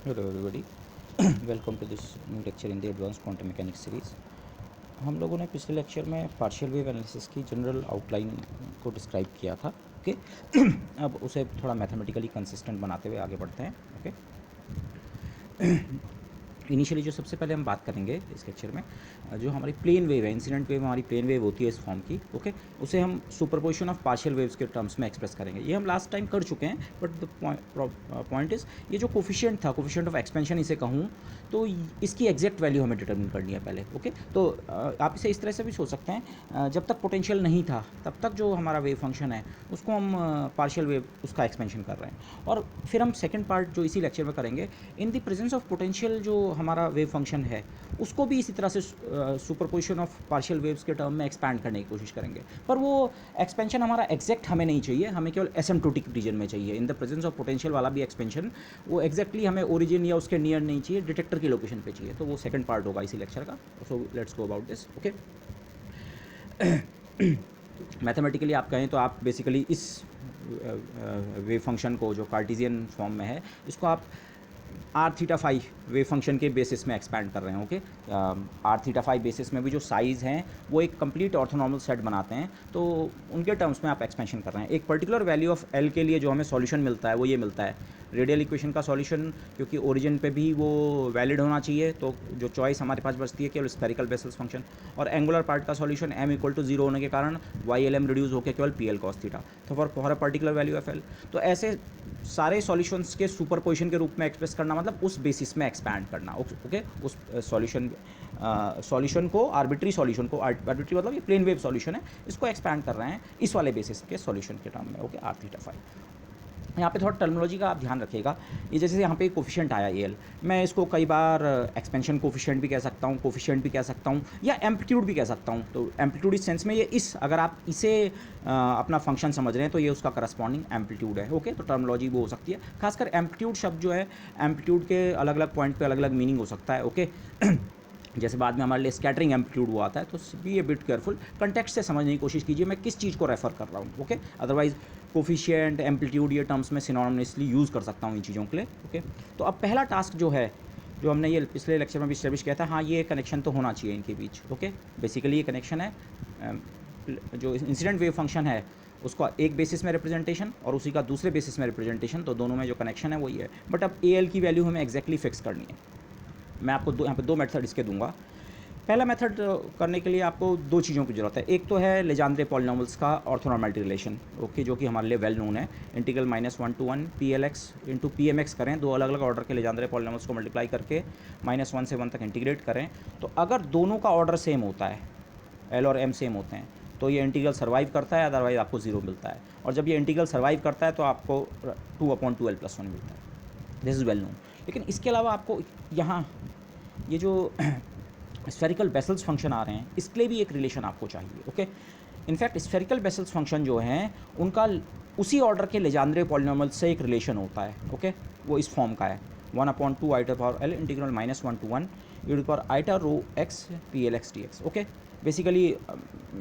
Hello everybody, welcome to this new lecture in the advance quantum mechanics series. हम लोगों ने पिछले lecture में पार्शियल वेव एनालिसिस की जनरल आउटलाइन को डिस्क्राइब किया था। ओके अब उसे थोड़ा मैथमेटिकली कंसिस्टेंट बनाते हुए आगे बढ़ते हैं। ओके इनिशियली जो सबसे पहले हम बात करेंगे इस लेक्चर में, जो हमारी प्लेन वेव है, इंसिडेंट वेव हमारी प्लेन वेव होती है इस फॉर्म की। ओके उसे हम सुपरपोजिशन ऑफ पार्शियल वेव्स के टर्म्स में एक्सप्रेस करेंगे। ये हम लास्ट टाइम कर चुके हैं, बट द पॉइंट इज़ ये जो कोफिशिएंट था, कोफिशिएंट ऑफ एक्सपेंशन इसे कहूँ तो इसकी एग्जैक्ट वैल्यू हमें डिटरमिन करनी है पहले। ओके तो आप इसे इस तरह से भी सोच सकते हैं, जब तक पोटेंशियल नहीं था तब तक जो हमारा वेव फंक्शन है उसको हम पार्शियल वेव उसका एक्सपेंशन कर रहे हैं। और फिर हम सेकेंड पार्ट जो इसी लेक्चर में करेंगे, इन द प्रेजेंस ऑफ पोटेंशियल जो हमारा वेव फंक्शन है उसको भी इसी तरह से सुपरपोजिशन ऑफ पार्शियल वेव्स के टर्म में एक्सपैंड करने की कोशिश करेंगे। पर वो एक्सपेंशन हमारा एग्जैक्ट हमें नहीं चाहिए, हमें केवल एसिम्प्टोटिक रीजन में चाहिए। इन द प्रेजेंस ऑफ पोटेंशियल वाला भी एक्सपेंशन वो एग्जैक्टली हमें ओरिजिन या उसके नियर नहीं चाहिए, डिटेक्टर की लोकेशन पे चाहिए। तो वो सेकंड पार्ट होगा इसी लेक्चर का। So let's go about this. Okay mathematically आप कहें तो आप बेसिकली इस वेव फंक्शन को जो कार्टेशियन फॉर्म में है इसको आप R theta phi wave function के बेसिस में एक्सपैंड कर रहे हैं। Okay are theta phi basis में भी जो साइज़ हैं वो एक कंप्लीट ऑर्थोनॉर्मल सेट बनाते हैं, तो उनके टर्म्स में आप एक्सपेंशन कर रहे हैं। एक पर्टिकुलर वैल्यू ऑफ एल के लिए जो हमें सॉल्यूशन मिलता है वो ये मिलता है, रेडियल इक्वेशन का सॉल्यूशन, क्योंकि ओरिजिन पे भी वो वैलिड होना चाहिए, तो जो चॉइस हमारे पास बचती है केवल स्फेरिकल बेसल्स फंक्शन। और एंगुलर पार्ट का solution m equal to zero होने के कारण वाई एल एम रिड्यूस होकर केवल पी एल कॉस थीटा, तो for a particular value of l. तो ऐसे सारे सॉल्यूशंस के सुपरपोजिशन के रूप में एक्सप्रेस करना मतलब उस बेसिस में एक्सपैंड करना। ओके उस सॉल्यूशन को, आर्बिट्री सॉल्यूशन को, आर्बिट्री मतलब ये प्लेन वेव सॉल्यूशन है, इसको एक्सपैंड कर रहे हैं इस वाले बेसिस के सॉल्यूशन के टर्म में। Okay are theta five. यहाँ पे थोड़ा टर्मिनोलॉजी का आप ध्यान रखिएगा। ये जैसे यहाँ पे कोफिशिएंट आया एल, मैं इसको कई बार एक्सपेंशन कोफिशिएंट भी कह सकता हूँ, कोफिशिएंट भी कह सकता हूँ, या एम्पलीट्यूड भी कह सकता हूँ। तो एम्पलीट्यूड इस सेंस में ये इस, अगर आप इसे अपना फंक्शन समझ रहे हैं तो ये उसका करस्पॉन्डिंग एम्पलीट्यूड है। ओके तो टर्मिनोलॉजी वो हो सकती है। खासकर एम्पलीट्यूड शब्द जो है, एम्पलीट्यूड के अलग अलग पॉइंट पे अलग अलग मीनिंग हो सकता है। ओके जैसे बाद में हमारे लिए स्कैटरिंग एम्पलीट्यूड वो आता है, तो be a bit careful, context से समझने की कोशिश कीजिए मैं किस चीज़ को रेफर कर रहा हूँ। ओके अदरवाइज कोफिशिएंट, एम्पलीट्यूड ये टर्म्स में सिनोनिमसली यूज़ कर सकता हूँ इन चीज़ों के लिए। ओके तो अब पहला टास्क जो है, जो हमने ये पिछले लेक्चर में भी स्टैब्लिश किया था, हाँ ये कनेक्शन तो होना चाहिए इनके बीच। ओके बेसिकली ये कनेक्शन है, जो इंसिडेंट वेव फंक्शन है उसका एक बेसिस में रिप्रेजेंटेशन और उसी का दूसरे बेसिस में रिप्रेजेंटेशन, तो दोनों में जो कनेक्शन है वही है। बट अब ए एल की वैल्यू हमें एग्जैक्टली फिक्स करनी है। मैं आपको यहाँ पे दो मेथड इसके दूंगा। पहला मेथड करने के लिए आपको दो चीज़ों की ज़रूरत है। एक तो है लेजेंड्रे पॉलिनॉमियल्स का ऑर्थोनॉर्मलिटी रिलेशन, ओके, जो कि हमारे लिए वेल नोन है। Integral -1 to 1 P l x into P m x करें, दो अलग अलग ऑर्डर के लेजेंड्रे पॉलिनॉमियल्स को मल्टीप्लाई करके -1 से 1 तक इंटीग्रेट करें, तो अगर दोनों का ऑर्डर सेम होता है, एल और एम सेम होते हैं, तो ये इंटीग्रल सर्वाइव करता है, अदरवाइज आपको जीरो मिलता है। और जब ये इंटीग्रल सर्वाइव करता है तो आपको 2/2l+1 मिलता है। This is well known. लेकिन इसके अलावा आपको यहाँ ये जो स्फेरिकल बेसल्स फंक्शन आ रहे हैं इसके लिए भी एक रिलेशन आपको चाहिए। Okay in fact spherical Bessel's function जो हैं उनका उसी ऑर्डर के लेजेंड्रे पॉलिनॉमियल से एक रिलेशन होता है। ओके वो इस फॉर्म का है, 1/2 i to power l integral -1 to 1 e to the power i rho x p l x dx। Okay basically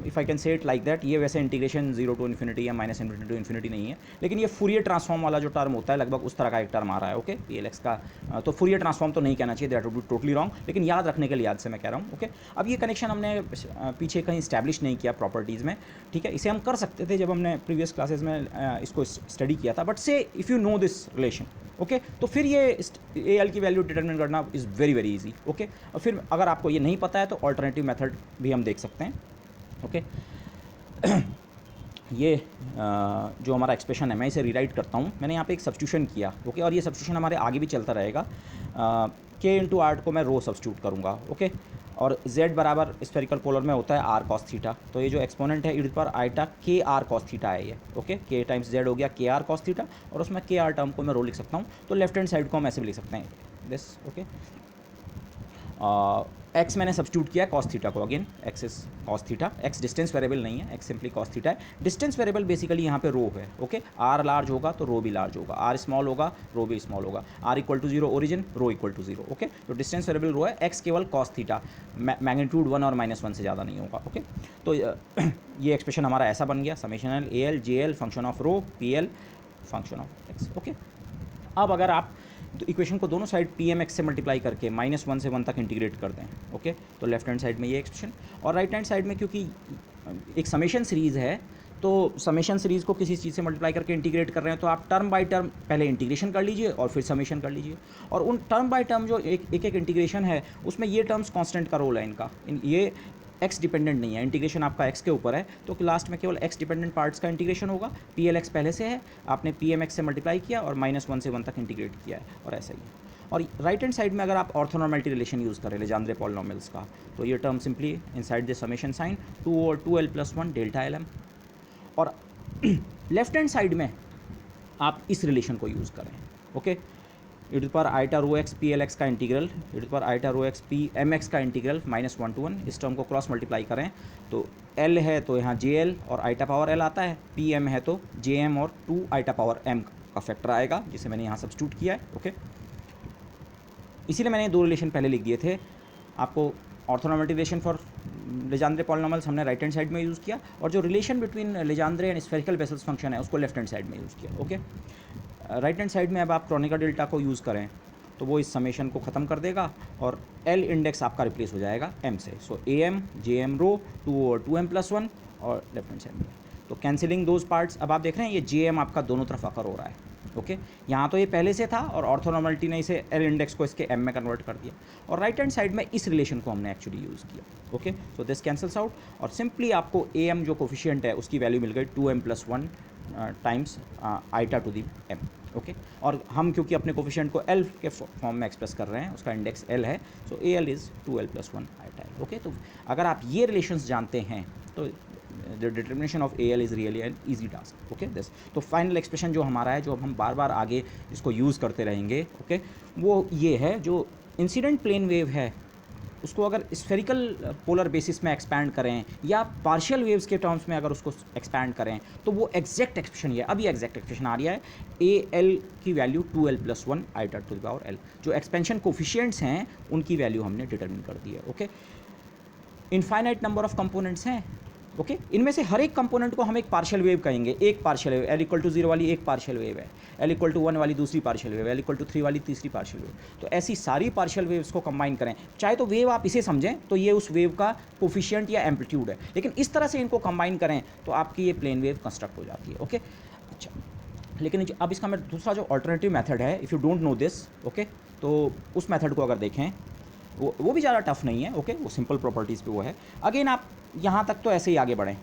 if I can say it like that, ये वैसे इंटीग्रेशन 0 to इन्फिनिटी या -∞ to infinity नहीं है, लेकिन ये Fourier transform वाला जो term होता है लगभग उस तरह का एक टर्म आ रहा है। ओके पी एल एक्स का, तो फूरियर ट्रांसफॉर्म तो नहीं कहना चाहिए, that would be totally wrong, लेकिन याद रखने के लिए याद से मैं कह रहा हूँ। ओके अब ये कनेक्शन हमने पीछे कहीं इस्टेब्लिश नहीं किया प्रॉपर्टीज़ में, ठीक है, इसे हम कर सकते थे जब हमने प्रीवियस क्लासेज में इसको स्टडी किया था, बट से if you know this relation, okay तो फिर ये ए एल की वैल्यू डिटरमिन करना is very very easy. Okay और फिर अगर आपको ये नहीं पता है तो ऑल्टरनेटिव मेथड भी हम देख सकते हैं। ओके ये जो हमारा एक्सप्रेशन है मैं इसे रीराइट करता हूँ। मैंने यहाँ पे एक सब्स्टिट्यूशन किया, ओके, और ये सब्स्टिट्यूशन हमारे आगे भी चलता रहेगा। के इंटू आर को मैं रो सब्स्टिट्यूट करूँगा। ओके और z बराबर स्फेरिकल पोलर में होता है आर कॉस थीटा, तो ये जो एक्सपोनेंट है e पर iota k are cos theta है ये। ओके के टाइम्स z हो गया के आर कॉस थीटा, और उसमें के आर टर्म को मैं रो लिख सकता हूँ, तो लेफ्ट हैंड साइड को हम ऐसे भी लिख सकते हैं दिस। ओके एक्स मैंने सब्स्टिट्यूट किया कॉस थीटा को, again x is cos theta, x distance variable नहीं है, एक्स सिंपली कॉस थीटा है। डिस्टेंस वेरिएबल बेसिकली यहाँ पे रो है। ओके आर लार्ज होगा तो रो भी लार्ज होगा, आर स्मॉल होगा रो भी स्मॉल होगा, r equal to 0 origin, rho equal to 0। Okay तो डिस्टेंस वेरिएबल रो है, एक्स केवल कॉस थीटा, मैग्नीट्यूड 1 और -1 से ज़्यादा नहीं होगा। ओके तो ये एक्सप्रेशन हमारा ऐसा बन गया, summation l a l j l function of rho P l function of x. Okay अब अगर आप तो इक्वेशन को दोनों साइड पी एम एक्स से मल्टीप्लाई करके -1 से 1 तक इंटीग्रेट कर दें। ओके, तो लेफ्ट हैंड साइड में ये एक्सप्रेशन, और राइट हैंड साइड में क्योंकि एक समेशन सीरीज़ है तो समेशन सीरीज़ को किसी चीज़ से मल्टीप्लाई करके इंटीग्रेट कर रहे हैं, तो आप टर्म बाय टर्म पहले इंटीग्रेशन कर लीजिए और फिर समेशन कर लीजिए। और उन टर्म बाय टर्म जो एक इंटीग्रेशन है उसमें ये टर्म्स कांस्टेंट का रोल है इनका, ये एक्स डिपेंडेंट नहीं है, इंटीग्रेशन आपका एक्स के ऊपर है, तो लास्ट में केवल एक्स डिपेंडेंट पार्ट्स का इंटीग्रेशन होगा। पी एल एक्स पहले से है, आपने पी एम एक्स से मल्टीप्लाई किया और -1 से 1 तक इंटीग्रेट किया है, और ऐसा ही है। और राइट हैंड साइड में अगर आप ऑर्थोनॉर्मलिटी रिलेशन यूज़ करें लेजेंड्रे पॉलिनॉमियल्स का, तो ये term simply inside the summation sign 2/2l+1 delta l m. और लेफ्ट हैंड साइड में आप इस रिलेशन को यूज़ करें। Okay, e to power iota rho x P l x का integral, e to power iota rho x P m x का integral -1 to 1, इस टर्म को क्रॉस मल्टीप्लाई करें तो l है तो यहाँ जे एल और आईटा पावर l आता है, पी एम है तो जे एम और 2 आईटा पावर m का फैक्टर आएगा, जिसे मैंने यहाँ सब्स्टिट्यूट किया है। ओके, इसीलिए मैंने दो रिलेशन पहले लिख दिए थे आपको। Orthonormality relation for Legendre polynomials हमने राइट हैंड साइड में यूज़ किया, और जो relation between Legendre and spherical Bessel's function है उसको लेफ्ट हैंड साइड में यूज़ किया। ओके, राइट हैंड साइड में अब आप क्रोनेकर डेल्टा को यूज़ करें तो वो इस समेशन को ख़त्म कर देगा और एल इंडेक्स आपका रिप्लेस हो जाएगा एम से। सो A M J M row 2/2m+1 और लेफ्ट हैंड साइड में तो कैंसिलिंग दोज पार्ट्स। अब आप देख रहे हैं ये जे एम आपका दोनों तरफ आकर हो रहा है। ओके, यहाँ तो ये पहले से था और ऑर्थोनॉर्मलिटी ने इसे एल इंडेक्स को इसके एम में कन्वर्ट कर दिया, और राइट हैंड साइड में इस रिलेशन को हमने एक्चुअली यूज़ किया। Okay, so this cancels out और सिंपली आपको ए एम जो कोफिशिएंट है उसकी वैल्यू मिल गई 2m+1 times iota to the m. Okay, और हम क्योंकि अपने कोफिशिएंट को एल के फॉर्म में एक्सप्रेस कर रहे हैं, उसका इंडेक्स एल है, so a l is 2l+1 iota l. Okay, तो अगर आप ये रिलेशंस जानते हैं तो the determination of a l is really an easy task. Okay, this तो फाइनल एक्सप्रेशन जो हमारा है, जो अब हम बार बार आगे इसको यूज़ करते रहेंगे, ओके, वो ये है, जो इंसिडेंट प्लेन वेव है उसको अगर स्फेरिकल पोलर बेसिस में एक्सपैंड करें या पार्शियल वेव्स के टर्म्स में अगर उसको एक्सपैंड करें तो वो एग्जैक्ट एक्सप्रेशन ये अभी एग्जैक्ट एक्सप्रेशन आ रही है, ए एल की value 2l+1 iota to the power l. जो एक्सपेंशन कोफिशिएंट्स हैं उनकी वैल्यू हमने डिटरमिन कर दी है। Okay, infinite number of components हैं। ओके, इनमें से हर एक कंपोनेंट को हम एक पार्शियल वेव कहेंगे। एक पार्शियल वेव l=0 वाली एक पार्शियल वेव है, l=1 वाली दूसरी पार्शियल वेव, l=3 वाली तीसरी पार्शियल वेव। तो ऐसी सारी पार्शियल वेव्स को कंबाइन करें, चाहे तो वेव आप इसे समझें तो ये उस वेव का कोफिशिएंट या एम्पलीट्यूड है, लेकिन इस तरह से इनको कंबाइन करें तो आपकी ये प्लेन वेव कंस्ट्रक्ट हो जाती है। ओके, अच्छा, लेकिन अब इसका मैं दूसरा जो अल्टरनेटिव मेथड है, if you don't know this, okay, तो उस मेथड को अगर देखें वो भी ज़्यादा टफ नहीं है। ओके, वो सिंपल प्रॉपर्टीज़ पे वो है। अगेन आप यहाँ तक तो ऐसे ही आगे बढ़ें,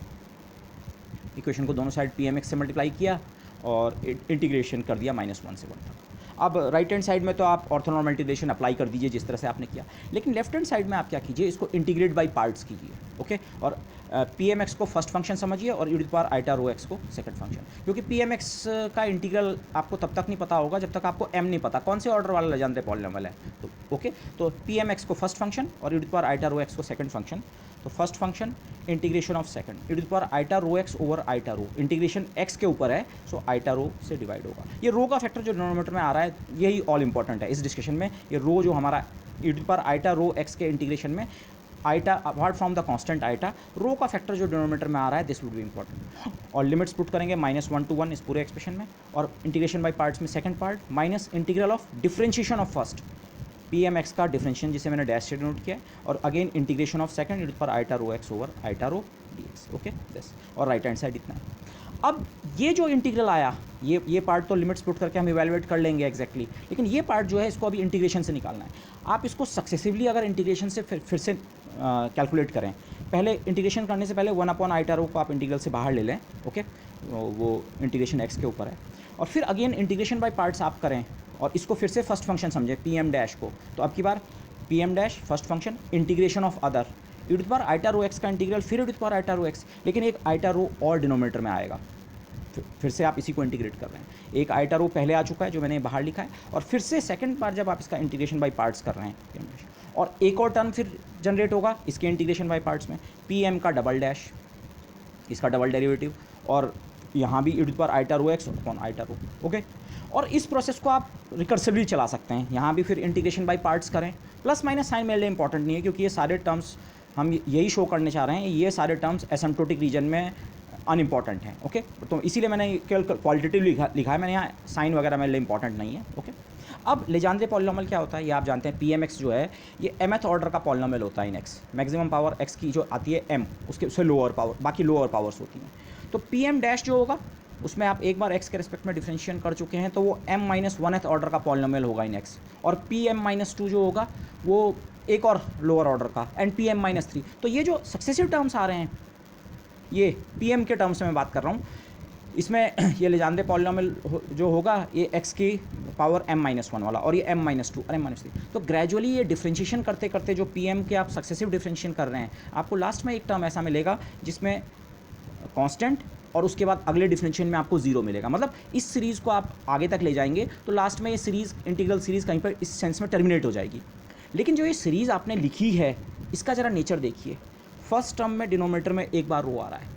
इक्वेशन को दोनों साइड पी एम एक्स से मल्टीप्लाई किया और इंटीग्रेशन कर दिया -1 से 1 तक। अब राइट हैंड साइड में तो आप ऑर्थोनॉर्मलिटी रिलेशन अप्लाई कर दीजिए जिस तरह से आपने किया, लेकिन लेफ्ट हैंड साइड में आप क्या कीजिए, इसको इंटीग्रेट बाय पार्ट्स कीजिए। ओके, और पी एम एक्स को फर्स्ट फंक्शन समझिए और e to power iota rho x को सेकंड फंक्शन, क्योंकि पी एम एक्स का इंटीग्रल आपको तब तक नहीं पता होगा जब तक आपको m नहीं पता कौन से ऑर्डर वाला लेजेंड्रे पॉलिनॉमियल है। तो ओके, तो पी एम एक्स को फर्स्ट फंक्शन और e to power iota rho x को सेकंड फंक्शन। तो first function integration of second, e to power iota rho x over iota rho, integration x के ऊपर है, सो आईटा रो से डिवाइड होगा। ये रो का फैक्टर जो डिनोमिनेटर में आ रहा है यही ऑल इंपॉर्टेंट है इस डिस्कशन में। ये रो जो हमारा e to power iota rho x के इंटीग्रेशन में iota apart from the constant iota, rho का फैक्टर जो डिनोमिनेटर में आ रहा है, दिस वुड बी इंपॉर्टेंट। और लिमिट्स पुट करेंगे -1 to 1 इस पूरे एक्सप्रेशन में, और इंटीग्रेशन बाय पार्ट्स में second part minus integral of differentiation of first, P m x का डिफरेंशिएशन जिसे मैंने डैश से डिनोट किया है, और अगेन इंटीग्रेशन ऑफ सेकंड पर iota rho x over iota rho d x. Okay, this, और राइट हैंड साइड इतना है। अब ये जो इंटीग्रल आया, ये पार्ट तो लिमिट्स पुट करके हम इवैल्यूएट कर लेंगे एग्जैक्टली, लेकिन ये पार्ट जो है इसको अभी इंटीग्रेशन से निकालना है। आप इसको सक्सेसिवली अगर इंटीग्रेशन से फिर से कैलकुलेट करें, पहले इंटीग्रेशन करने से पहले 1 आईटा रो को आप इंटीग्रल से बाहर ले लें। ओके, वो इंटीग्रेशन एक्स के ऊपर है, और फिर अगेन इंटीग्रेशन बाय पार्ट्स आप करें और इसको फिर से फर्स्ट फंक्शन समझें पी एम डैश को। तो अब की बार P m dash first function integration of other e to power iota rho x का इंटीग्रल, फिर e to power iota rho x, लेकिन एक आईटा रो और डिनोमिनेटर में आएगा। फिर से आप इसी को इंटीग्रेट कर रहे हैं, एक आईटा रो पहले आ चुका है जो मैंने बाहर लिखा है, और फिर से सेकंड बार जब आप इसका इंटीग्रेशन बाय पार्ट्स कर रहे हैं, और एक और टर्म फिर जनरेट होगा इसके इंटीग्रेशन बाय पार्ट्स में, पी एम का डबल डैश, इसका डबल डेरिवेटिव, और यहाँ भी e to power iota rho x upon iota rho. Okay, और इस प्रोसेस को आप रिकर्सिवली चला सकते हैं, यहाँ भी फिर इंटीग्रेशन बाय पार्ट्स करें, प्लस माइनस साइन मेरे लिए इंपॉर्टेंट नहीं है, क्योंकि ये सारे टर्म्स हम यही शो करने चाह रहे हैं, ये सारे टर्म्स एसिम्प्टोटिक रीजन में अनइम्पॉर्टेंट हैं। ओके, तो इसीलिए मैंने केवल क्वालिटेटिव लिखा है, मैंने यहाँ साइन वगैरह मेरे लिए इंपॉर्टेंट नहीं है। ओके, अब लेजेंड्रे पॉलिनॉमियल क्या होता है ये आप जानते हैं, pmx जो है ये mth ऑर्डर का पॉलिनॉमियल होता है इन x, मैक्सिमम पावर x की जो आती है m, उससे लोअर पावर, बाकी लोअर पावर्स होती हैं। तो pm डैश जो होगा उसमें आप एक बार x के रिस्पेक्ट में डिफरेंशिएट कर चुके हैं तो वो m-1th ऑर्डर का पॉलिनॉमियल होगा इन x, और pm-2 जो होगा वो एक और लोअर ऑर्डर का, एंड pm-3। तो ये जो सक्सेसिव टर्म्स आ रहे हैं ये pm के टर्म्स में मैं बात कर रहा हूँ, इसमें ये लेजेंड्रे पॉलिनॉमियल जो होगा ये x की पावर m-1 वाला, और ये m-2 और m-3। तो ग्रेजुअली ये डिफ्रेंशिएशन करते करते जो pm के आप सक्सेसिव डिफ्रेंशिएशन कर रहे हैं, आपको लास्ट में एक टर्म ऐसा मिलेगा जिसमें कांस्टेंट और उसके बाद अगले डिफरेंशिएशन में आपको जीरो मिलेगा। मतलब इस सीरीज़ को आप आगे तक ले जाएंगे तो लास्ट में ये सीरीज़, इंटीग्रल सीरीज़ कहीं पर इस सेंस में टर्मिनेट हो जाएगी। लेकिन जो ये सीरीज़ आपने लिखी है इसका ज़रा नेचर देखिए। फर्स्ट टर्म में डिनोमिनेटर में एक बार रो आ रहा है,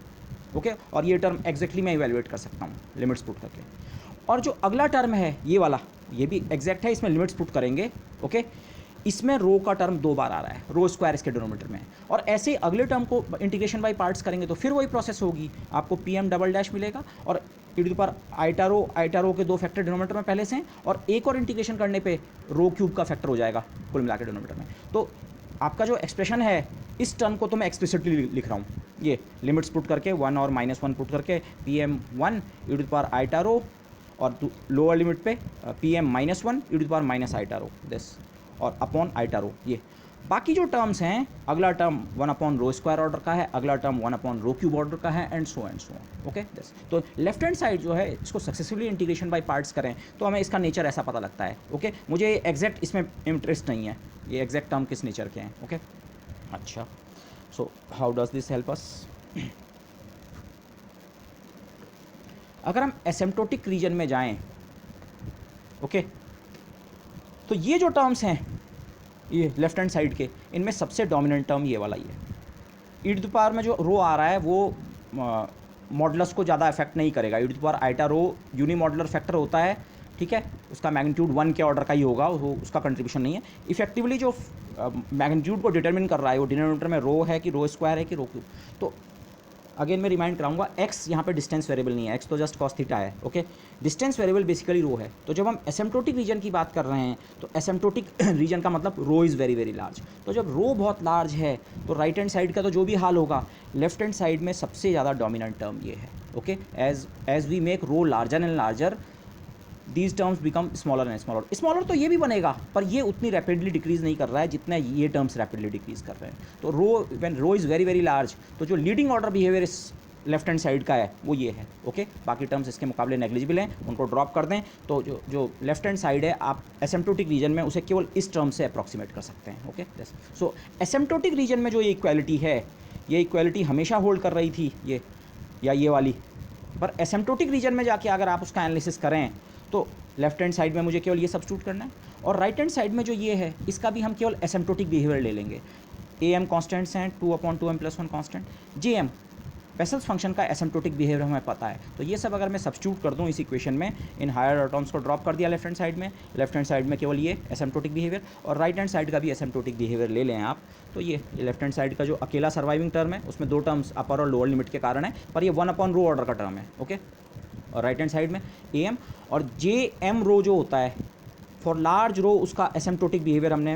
ओके, और ये टर्म एग्जैक्टली मैं इवेलुएट कर सकता हूँ लिमिट्स पुट करके। और जो अगला टर्म है ये वाला, ये भी एग्जैक्ट है, इसमें लिमिट्स पुट करेंगे, ओके, इसमें रो का टर्म 2 बार आ रहा है, रो स्क्वायर इसके डिनोमिनेटर में। और ऐसे अगले टर्म को इंटीग्रेशन बाय पार्ट्स करेंगे तो फिर वही प्रोसेस होगी, आपको pm डबल डैश मिलेगा और आइटा रो के 2 फैक्टर डिनोमिनेटर में पहले से हैं, और एक और इंटीग्रेशन करने पे रो क्यूब का फैक्टर हो जाएगा कुल मिला के डिनोमिनेटर में। तो आपका जो एक्सप्रेशन है इस टर्म को तो मैं एक्सप्लिसिटली लिख रहा हूँ, ये लिमिट्स पुट करके 1 और -1 पुट करके pm1 e to the power iota rho, और लोअर लिमिट पे pm-1 e to the power minus iota rho this, और अपॉन आइटा रो। ये बाकी जो टर्म्स हैं, अगला term 1 upon rho square order का है, अगला term 1 upon rho cube order का है, and so on, okay this. तो लेफ्ट हैंड साइड जो है इसको सक्सेसफुली इंटीग्रेशन बाय पार्ट्स करें तो हमें इसका नेचर ऐसा पता लगता है, ओके। मुझे एग्जैक्ट इसमें इंटरेस्ट नहीं है, ये एग्जैक्ट टर्म किस नेचर के हैं, ओके। अच्छा, so how does this help us? अगर हम एसिम्प्टोटिक रीजन में जाएं, ओके, तो ये जो टर्म्स हैं ये लेफ्ट हैंड साइड के, इनमें सबसे डोमिनेंट टर्म ये वाला ही है। ई टू द पावर में जो रो आ रहा है वो मॉडुलस को ज़्यादा इफेक्ट नहीं करेगा। E to the power iota rho unimodular factor होता है, ठीक है, उसका मैग्नीट्यूड 1 के ऑर्डर का ही होगा, वो उसका कंट्रीब्यूशन नहीं है। इफेक्टिवली जो मैग्नीट्यूड को डिटरमिन कर रहा है वो डिनोमिनेटर में रो है कि रो स्क्वायर है कि रो क्यूब। तो अगेन मैं रिमाइंड कराऊंगा, x यहाँ पे डिस्टेंस वेरिएबल नहीं है, x तो जस्ट कॉस थीटा है, ओके। डिस्टेंस वेरिएबल बेसिकली रो है। तो जब हम एसिम्प्टोटिक रीजन की बात कर रहे हैं तो एसिम्प्टोटिक रीजन का मतलब rho is very very large. तो जब रो बहुत लार्ज है तो राइट हैंड साइड का तो जो भी हाल होगा, लेफ्ट हैंड साइड में सबसे ज़्यादा डोमिनेंट टर्म ये है, okay. As we make rho larger and larger these terms become smaller and smaller. Smaller तो ये भी बनेगा पर ये उतनी रैपिडली डिक्रीज़ नहीं कर रहा है जितना ये टर्म्स रैपिडली डिक्रीज़ कर रहे हैं। तो rho, when rho is very very large, तो जो लीडिंग ऑर्डर बिहेवियर इस लेफ्ट हैंड साइड का है वो ये है, ओके। बाकी टर्म्स इसके मुकाबले नेग्लिजिबल हैं, उनको ड्रॉप कर दें। तो जो लेफ्ट हैंड साइड है आप एसिम्प्टोटिक रीजन में उसे केवल इस टर्म से अप्रॉक्सीमेट कर सकते हैं, ओके। सो एसिम्प्टोटिक रीजन में जो ये इक्वालिटी है, ये इक्वालिटी हमेशा होल्ड कर रही थी, ये या ये वाली, पर एसिम्प्टोटिक रीजन में जाके अगर आप उसका एनालिसिस करें तो लेफ्ट हैंड साइड में मुझे केवल ये सब्स्टिट्यूट करना है, और राइट हैंड साइड में जो ये है इसका भी हम केवल एसिम्प्टोटिक बिहेवियर ले लेंगे। am कॉन्स्टेंट्स हैं, 2/2m+1 constant, jm vessels function का एसिम्प्टोटिक बिहेवियर हमें पता है। तो ये सब अगर मैं सब्स्टिट्यूट कर दूं इस इक्वेशन में, इन हायर टर्म्स को ड्रॉप कर दिया लेफ्ट हैंड साइड में, लेफ्ट हैंड साइड में केवल ये एसिम्प्टोटिक बिहेवियर, और राइट हैंड साइड का भी एसिम्प्टोटिक बिहेवियर ले लें आप, तो ये लेफ्ट हैंड साइड का जो अकेला सर्वाइविंग टर्म है उसमें 2 टर्म्स अपर और लोअर लिमिट के कारण है, पर ये 1 अपॉन रो ऑर्डर का टर्म है, ओके। और राइट हैंड साइड में am और jm रो जो होता है फॉर लार्ज रो, उसका एसिम्प्टोटिक बिहेवियर हमने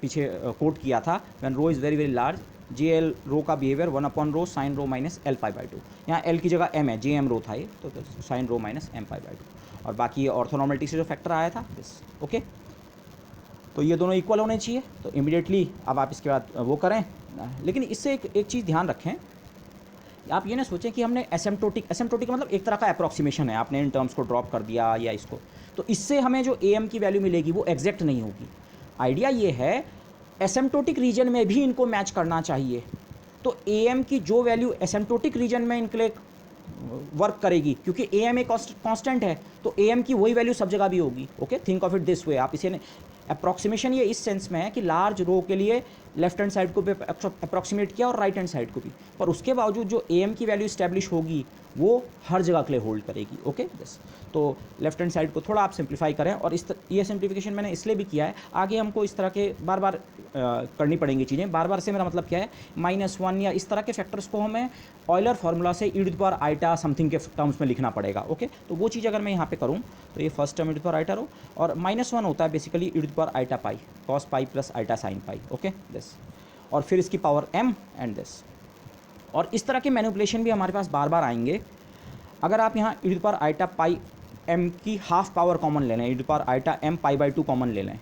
पीछे कोट किया था, when rho is very very large, JL rho का behaviour 1 upon rho sine rho minus L π/2, यहाँ L की जगह m है, JM रो था ये, तो साइन रो माइनस M π/2, और बाकी ये ऑर्थोनॉर्मलिटी से जो फैक्टर आया था बस, ओके। तो ये दोनों इक्वल होने चाहिए, तो इमीडिएटली अब आप इसके बाद वो करें। लेकिन इससे एक चीज़ ध्यान रखें, आप ये ना सोचें कि हमने एसिम्प्टोटिक मतलब एक तरह का अप्रॉक्सीमेशन है, आपने इन टर्म्स को ड्रॉप कर दिया या इसको, तो इससे हमें जो am की वैल्यू मिलेगी वो एग्जैक्ट नहीं होगी। आइडिया ये है एसिम्प्टोटिक रीजन में भी इनको मैच करना चाहिए, तो am की जो वैल्यू एसिम्प्टोटिक रीजन में इनके लिए वर्क करेगी, क्योंकि am एक कांस्टेंट है तो am की वही वैल्यू सब जगह भी होगी, okay. Think of it this वे, आप इसे अप्रॉक्सीमेशन ये इस सेंस में है कि लार्ज रो के लिए लेफ्ट हैंड साइड को भी अप्रॉक्सीमेट किया और राइट हैंड साइड को भी, पर उसके बावजूद जो am की वैल्यू इस्टेब्लिश होगी वो हर जगह के लिए होल्ड करेगी। ओके दिस, तो लेफ्ट हैंड साइड को थोड़ा आप सिंप्लीफाई करें, और ये सिंप्लीफिकेशन मैंने इसलिए भी किया है, आगे हमको इस तरह के बार बार करनी पड़ेंगी चीज़ें। बार बार से मेरा मतलब क्या है, -1 या इस तरह के फैक्टर्स को हमें ऑयलर फार्मूला से e to the power iota something के टर्म्स में लिखना पड़ेगा। ओके, तो वो चीज़ अगर मैं यहाँ पे करूँ तो ये first term e to the power iota rho, और -1 होता है basically e to the power iota pi cos pi plus iota sine pi. Okay this, और फिर इसकी पावर m एंड दिस। और इस तरह के मैनिपुलेशन भी हमारे पास बार बार आएंगे। अगर आप यहाँ e to the power iota pi m की हाफ पावर कॉमन ले लें, e to the power iota m pi common ले लें।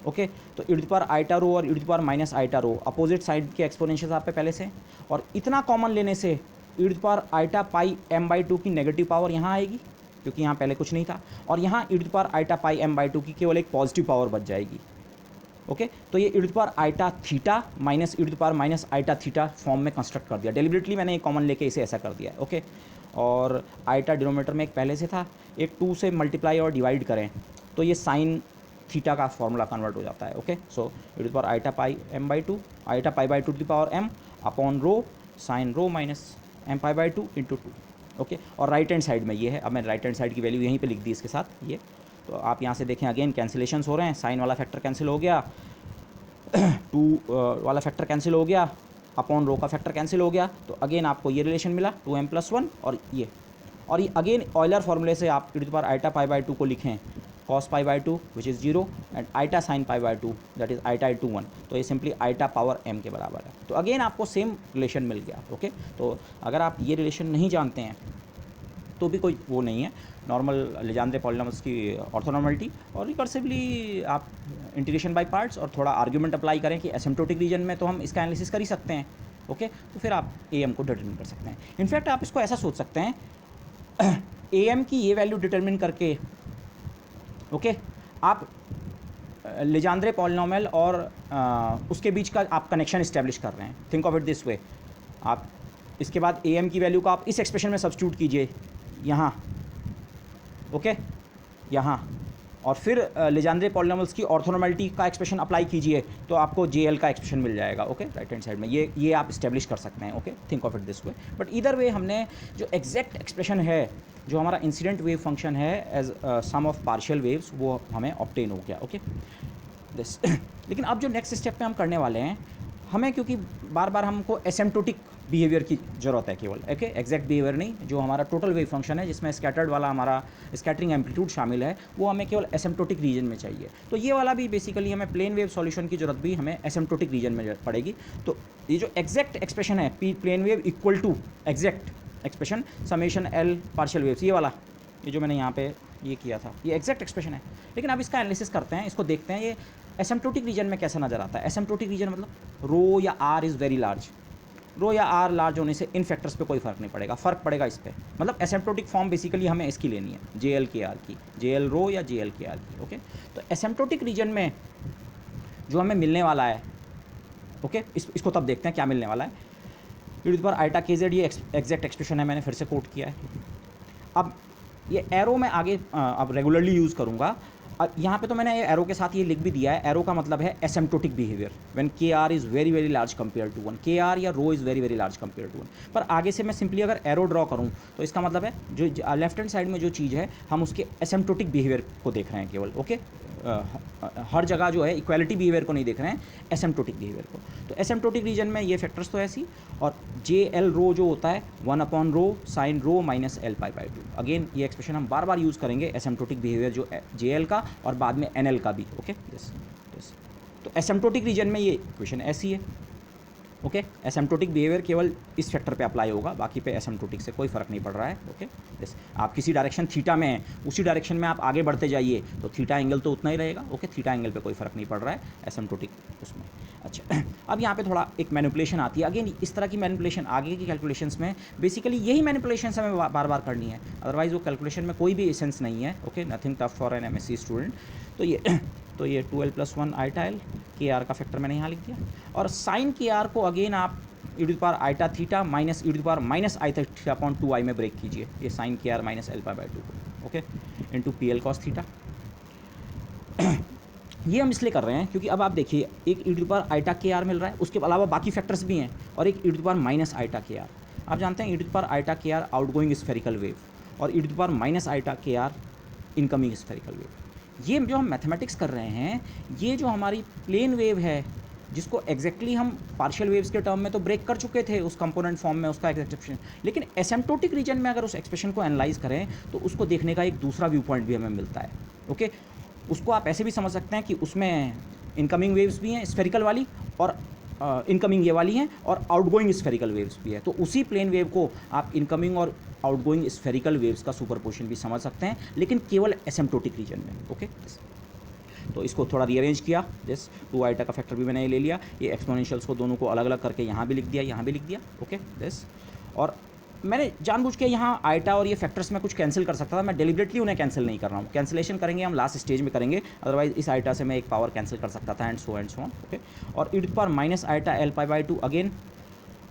ओके, तो e to the power iota rho और e to the power minus iota rho opposite side के exponentials आप पे पहले से, और इतना कॉमन लेने से e to the power iota pi m/2 की नेगेटिव पावर यहाँ आएगी, क्योंकि यहाँ पहले कुछ नहीं था, और यहाँ e to the power iota pi m/2 की केवल एक पॉजिटिव पावर बच जाएगी। ओके, तो ये e to the power iota theta minus e to the power minus iota theta form में कंस्ट्रक्ट कर दिया। डेलिबरेटली मैंने एक कॉमन लेके इसे ऐसा कर दिया है। ओके, और आइटा डिनोमिनेटर में एक पहले से था, एक 2 से मल्टीप्लाई और डिवाइड करें तो ये साइन थीटा का फॉर्मूला कन्वर्ट हो जाता है। Okay, so e to the power iota pi m/2 iota pi to the power m upon rho sine rho minus m pi into 2। Okay, और राइट हैंड साइड में ये है, अब मैंने राइट हैंड साइड की वैल्यू यहीं पे लिख दी इसके साथ ये। तो आप यहाँ से देखें, अगेन कैंसिलेशंस हो रहे हैं, साइन वाला फैक्टर कैंसिल हो गया, 2 वाला फैक्टर कैंसिल हो गया, अपॉन रो का फैक्टर कैंसिल हो गया, तो अगेन आपको ये रिलेशन मिला 2m+1, और ये अगेन ऑयलर फार्मूले से आप e to the power iota pi को लिखें cos pi which is 0 and iota sine pi that is iota into 1, तो ये सिंपली आइटा पावर m के बराबर है। तो अगेन आपको सेम रिलेशन मिल गया। ओके, तो अगर आप ये रिलेशन नहीं जानते हैं तो भी कोई वो नहीं है, नॉर्मल लेजेंड्रे पॉलिनॉमियल्स की ऑर्थोनॉर्मलिटी, और रिकर्सिवली आप इंटीग्रेशन बाय पार्ट्स और थोड़ा आर्ग्यूमेंट अप्लाई करें कि एसिम्प्टोटिक रीजन में तो हम इसका एनालिसिस कर ही सकते हैं। ओके, तो फिर आप am को डिटरमिन कर सकते हैं। इनफैक्ट आप इसको ऐसा सोच सकते हैं, am की ये वैल्यू डिटरमिन करके ओके आप लेजेंड्रे पॉलिनॉमियल और उसके बीच का आप कनेक्शन इस्टेब्लिश कर रहे हैं। थिंक ऑफ इट दिस वे, आप इसके बाद am की वैल्यू को आप इस एक्सप्रेशन में सब्स्टिट्यूट कीजिए यहाँ, ओके यहाँ, और फिर लेजेंड्रे पॉलिनॉमियल्स की ऑर्थोनॉर्मलिटी का एक्सप्रेशन अप्लाई कीजिए तो आपको JL का एक्सप्रेशन मिल जाएगा। ओके, राइट हैंड साइड में ये आप इस्टेब्लिश कर सकते हैं। Okay, think of it this way, but इधर वे हमने जो एग्जैक्ट एक्सप्रेशन है, जो हमारा इंसिडेंट वेव फंक्शन है as sum of partial waves, वो हमें ऑब्टेन हो गया। ओके दिस लेकिन अब जो नेक्स्ट स्टेप पे हम करने वाले हैं, हमें क्योंकि बार बार हमको एसिम्प्टोटिक बिहेवियर की ज़रूरत है केवल, ओके एग्जैक्ट बिहेवियर नहीं, जो हमारा टोटल वेव फंक्शन है जिसमें स्कैटर्ड वाला हमारा स्कैटरिंग एम्पलीट्यूड शामिल है, वो हमें केवल एसिम्प्टोटिक रीजन में चाहिए। तो ये वाला भी बेसिकली हमें प्लेन वेव सॉल्यूशन की ज़रूरत भी हमें एसिम्प्टोटिक रीजन में पड़ेगी। तो ये जो एग्जैक्ट एक्सप्रेशन है plane wave equal to exact expression summation L partial waves, ये वाला, ये जो मैंने यहाँ पे ये किया था, ये एग्जैक्ट एक्सप्रेशन है। लेकिन अब इसका एनालिसिस करते हैं, इसको देखते हैं ये एसिम्प्टोटिक रीजन में कैसा नज़र आता है। एसिम्प्टोटिक रीजन मतलब रो या R इज़ वेरी लार्ज, रो या R लार्ज होने से इन फैक्टर्स पे कोई फ़र्क नहीं पड़ेगा, फ़र्क पड़ेगा इस पर। मतलब एसिम्प्टोटिक फॉर्म बेसिकली हमें इसकी लेनी है, JL के R की, JL रो या JL के R की। ओके, तो एसिम्प्टोटिक रीजन में जो हमें मिलने वाला है, ओके इसको तब देखते हैं क्या मिलने वाला है। e to the power iota KZ ये एग्जैक्ट एक्सप्रेशन है, मैंने फिर से कोट किया है। अब ये एरो मैं आगे अब रेगुलरली यूज़ करूँगा। अब यहाँ पे तो मैंने एरो के साथ ये लिख भी दिया है, एरो का मतलब है asymptotic behaviour when KR is very very large compare to 1, KR या rho is very very large compare to 1। पर आगे से मैं सिंपली अगर एरो ड्रॉ करूँ तो इसका मतलब है जो लेफ्ट हैंड साइड में जो चीज़ है, हम उसके एसिम्प्टोटिक बिहेवियर को देख रहे हैं केवल। ओके, हर जगह जो है इक्वालिटी बिहेवियर को नहीं देख रहे हैं, एसिम्प्टोटिक बिहेवियर को। तो एसिम्प्टोटिक रीजन में ये फैक्टर्स तो ऐसी, और JL रो जो होता है 1 upon rho sine rho minus L पाई/2। Again ये एक्सप्रेशन हम बार बार यूज़ करेंगे, एसिम्प्टोटिक बिहेवियर जो JL का और बाद में NL का भी। ओके दिस, तो एसिम्प्टोटिक रीजन में ये इक्वेशन ऐसी है। ओके, एसिम्प्टोटिक बिहेवियर केवल इस फैक्टर पे अप्लाई होगा, बाकी पे एसिम्प्टोटिक से कोई फ़र्क नहीं पड़ रहा है। ओके यस, आप किसी डायरेक्शन थीटा में हैं, उसी डायरेक्शन में आप आगे बढ़ते जाइए तो थीटा एंगल तो उतना ही रहेगा। ओके, थीटा एंगल पे कोई फ़र्क नहीं पड़ रहा है एसिम्प्टोटिक उसमें। अच्छा, अब यहाँ पे थोड़ा एक मैनिपुलेशन आती है। अगेन इस तरह की मैनिपुलेशन आगे की कैलकुलेशंस में बेसिकली यही मैनिपुलेशंस हमें बार बार करनी है, अदरवाइज़ वो कैलकुलेशन में कोई भी एसेंस नहीं है। Okay, nothing tough for an MSc student. तो ये 2L+1 आइटा L KR का फैक्टर मैंने यहाँ लिख दिया, और साइन KR को अगेन आप e to the power iota theta minus e to the power minus iota theta upon 2i में ब्रेक कीजिए, ये sine KR minus L pi को। Okay, into PL cos theta. ये हम इसलिए कर रहे हैं क्योंकि अब आप देखिए, एक e to the power iota KR मिल रहा है, उसके अलावा बाकी फैक्टर्स भी हैं, और एक e to the power minus iota KR। आप जानते हैं e to the power iota k r outgoing spherical wave और e to the power minus iota k r incoming spherical wave. ये जो हम मैथमेटिक्स कर रहे हैं, ये जो हमारी प्लेन वेव है जिसको एग्जैक्टली हम पार्शियल वेव्स के टर्म में तो ब्रेक कर चुके थे उस कंपोनेंट फॉर्म में, उसका एक्सप्रेशन, लेकिन एसिम्प्टोटिक रीजन में अगर उस एक्सप्रेशन को एनालाइज करें तो उसको देखने का एक दूसरा व्यू पॉइंट भी हमें मिलता है। ओके, उसको आप ऐसे भी समझ सकते हैं कि उसमें इनकमिंग वेव्स भी हैं स्फेरिकल वाली और इनकमिंग ये वाली हैं और आउटगोइंग स्फेरिकल वेव्स भी है। तो उसी प्लेन वेव को आप इनकमिंग और आउटगोइंग स्फेरिकल वेव्स का सुपरपोजिशन भी समझ सकते हैं, लेकिन केवल एसिम्प्टोटिक रीजन में। ओके, तो इसको थोड़ा रीअरेंज किया, जैस 2 आइटा का फैक्टर भी मैंने ले लिया, ये एक्सपोनेंशियल्स को दोनों को अलग अलग करके यहाँ भी लिख दिया, यहाँ भी लिख दिया। ओके दिस, और मैंने जानबूझ के यहाँ आइटा और ये फैक्टर्स में कुछ कैंसिल कर सकता था, मैं डेलिबरेटली उन्हें कैंसिल नहीं कर रहा हूँ। कैंसिलेशन करेंगे हम लास्ट स्टेज में करेंगे, अदरवाइज इस आइटा से मैं एक पावर कैंसिल कर सकता था एंड सो ऑन। ओके, और e to the power minus iota l pi by 2, again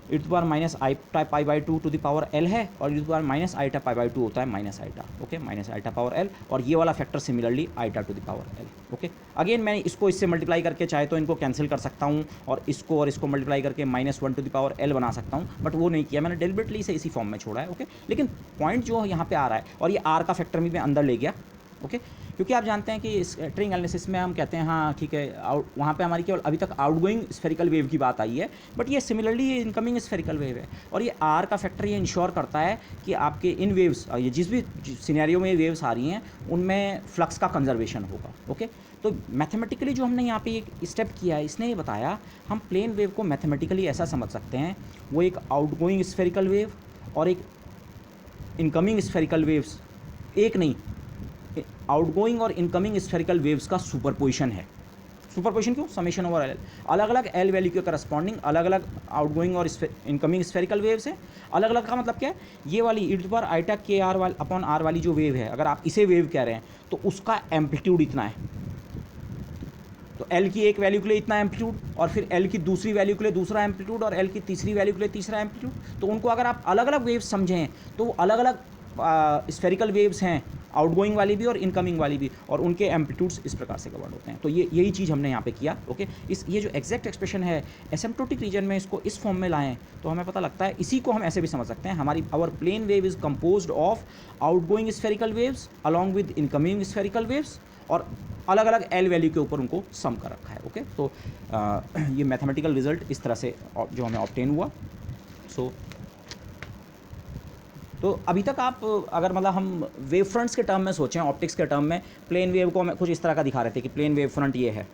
e to the power minus iota pi by 2 to the power l है, और e to the power minus iota pi by 2 होता है minus iota. Okay, minus iota power l, और ये वाला factor similarly iota to the power l. Okay, again मैं इसको इससे मल्टीप्लाई करके चाहे तो इनको कैंसिल कर सकता हूँ और इसको मल्टीप्लाई करके -1 टू द पावर एल बना सकता हूँ, बट वो नहीं किया मैंने, डेलिबरेटली से इसी फॉर्म में छोड़ा है। ओके, लेकिन पॉइंट जो यहाँ पे आ रहा है, और ये आर का फैक्टर भी मैं अंदर ले गया। ओके, क्योंकि आप जानते हैं कि स्ट्रिंग एनालिसिस में हम कहते हैं हाँ ठीक है, वहाँ पे हमारी केवल अभी तक आउटगोइंग स्फेरिकल वेव की बात आई है, बट ये सिमिलरली ये इनकमिंग स्फेरिकल वेव है, और ये आर का फैक्टर ये इंश्योर करता है कि आपके इन वेव्स, ये जिस भी सिनेरियो में ये वेव्स आ रही हैं उनमें फ्लक्स का कंजर्वेशन होगा। ओके, तो मैथमेटिकली जो हमने यहाँ पे एक स्टेप किया है, इसने ये बताया हम प्लेन वेव को मैथमेटिकली ऐसा समझ सकते हैं, वो एक आउटगोइंग स्फेरिकल वेव और एक इनकमिंग स्फेरिकल वेव्स, एक नहीं, आउटगोइंग और इनकमिंग स्फेरिकल वेव्स का सुपरपोजिशन है। सुपरपोजिशन क्यों? समेशन ओवर एल, अलग अलग एल वैल्यू के करस्पॉन्डिंग अलग अलग आउटगोइंग और इनकमिंग स्फेरिकल वेव्स है। अलग अलग का मतलब क्या है? ये वाली ई to the power iota k are वाल अपॉन आर वाली जो वेव है, अगर आप इसे वेव कह रहे हैं तो उसका एम्पलीट्यूड इतना है, तो एल की एक वैल्यू के लिए इतना एम्पलीट्यूड, और फिर एल की दूसरी वैल्यू के लिए दूसरा एम्पलीट्यूड, और एल की तीसरी वैल्यू के लिए तीसरा एम्पलीट्यूड। तो उनको अगर आप अलग अलग वेव्स समझें तो वो अलग अलग स्फेरिकल वेव्स हैं, आउटगोइंग वाली भी और इनकमिंग वाली भी, और उनके एम्पलीट्यूड्स इस प्रकार से गवर्न होते हैं। तो ये यही चीज़ हमने यहाँ पे किया। ओके, ये जो एग्जैक्ट एक्सप्रेशन है एसिम्प्टोटिक रीजन में, इसको इस फॉर्म में लाएं तो हमें पता लगता है, इसी को हम ऐसे भी समझ सकते हैं, हमारी our plane wave is composed of outgoing spherical waves along with incoming spherical waves, और अलग अलग एल वैल्यू के ऊपर उनको सम कर रखा है। ओके, तो ये मैथमेटिकल रिजल्ट इस तरह से जो हमें ऑब्टेन हुआ। सो तो अभी तक आप अगर मतलब हम वेव फ्रंट्स के टर्म में सोचें, ऑप्टिक्स के टर्म में, प्लेन वेव को हम कुछ इस तरह का दिखा रहे थे कि प्लेन वेव फ्रंट ये है,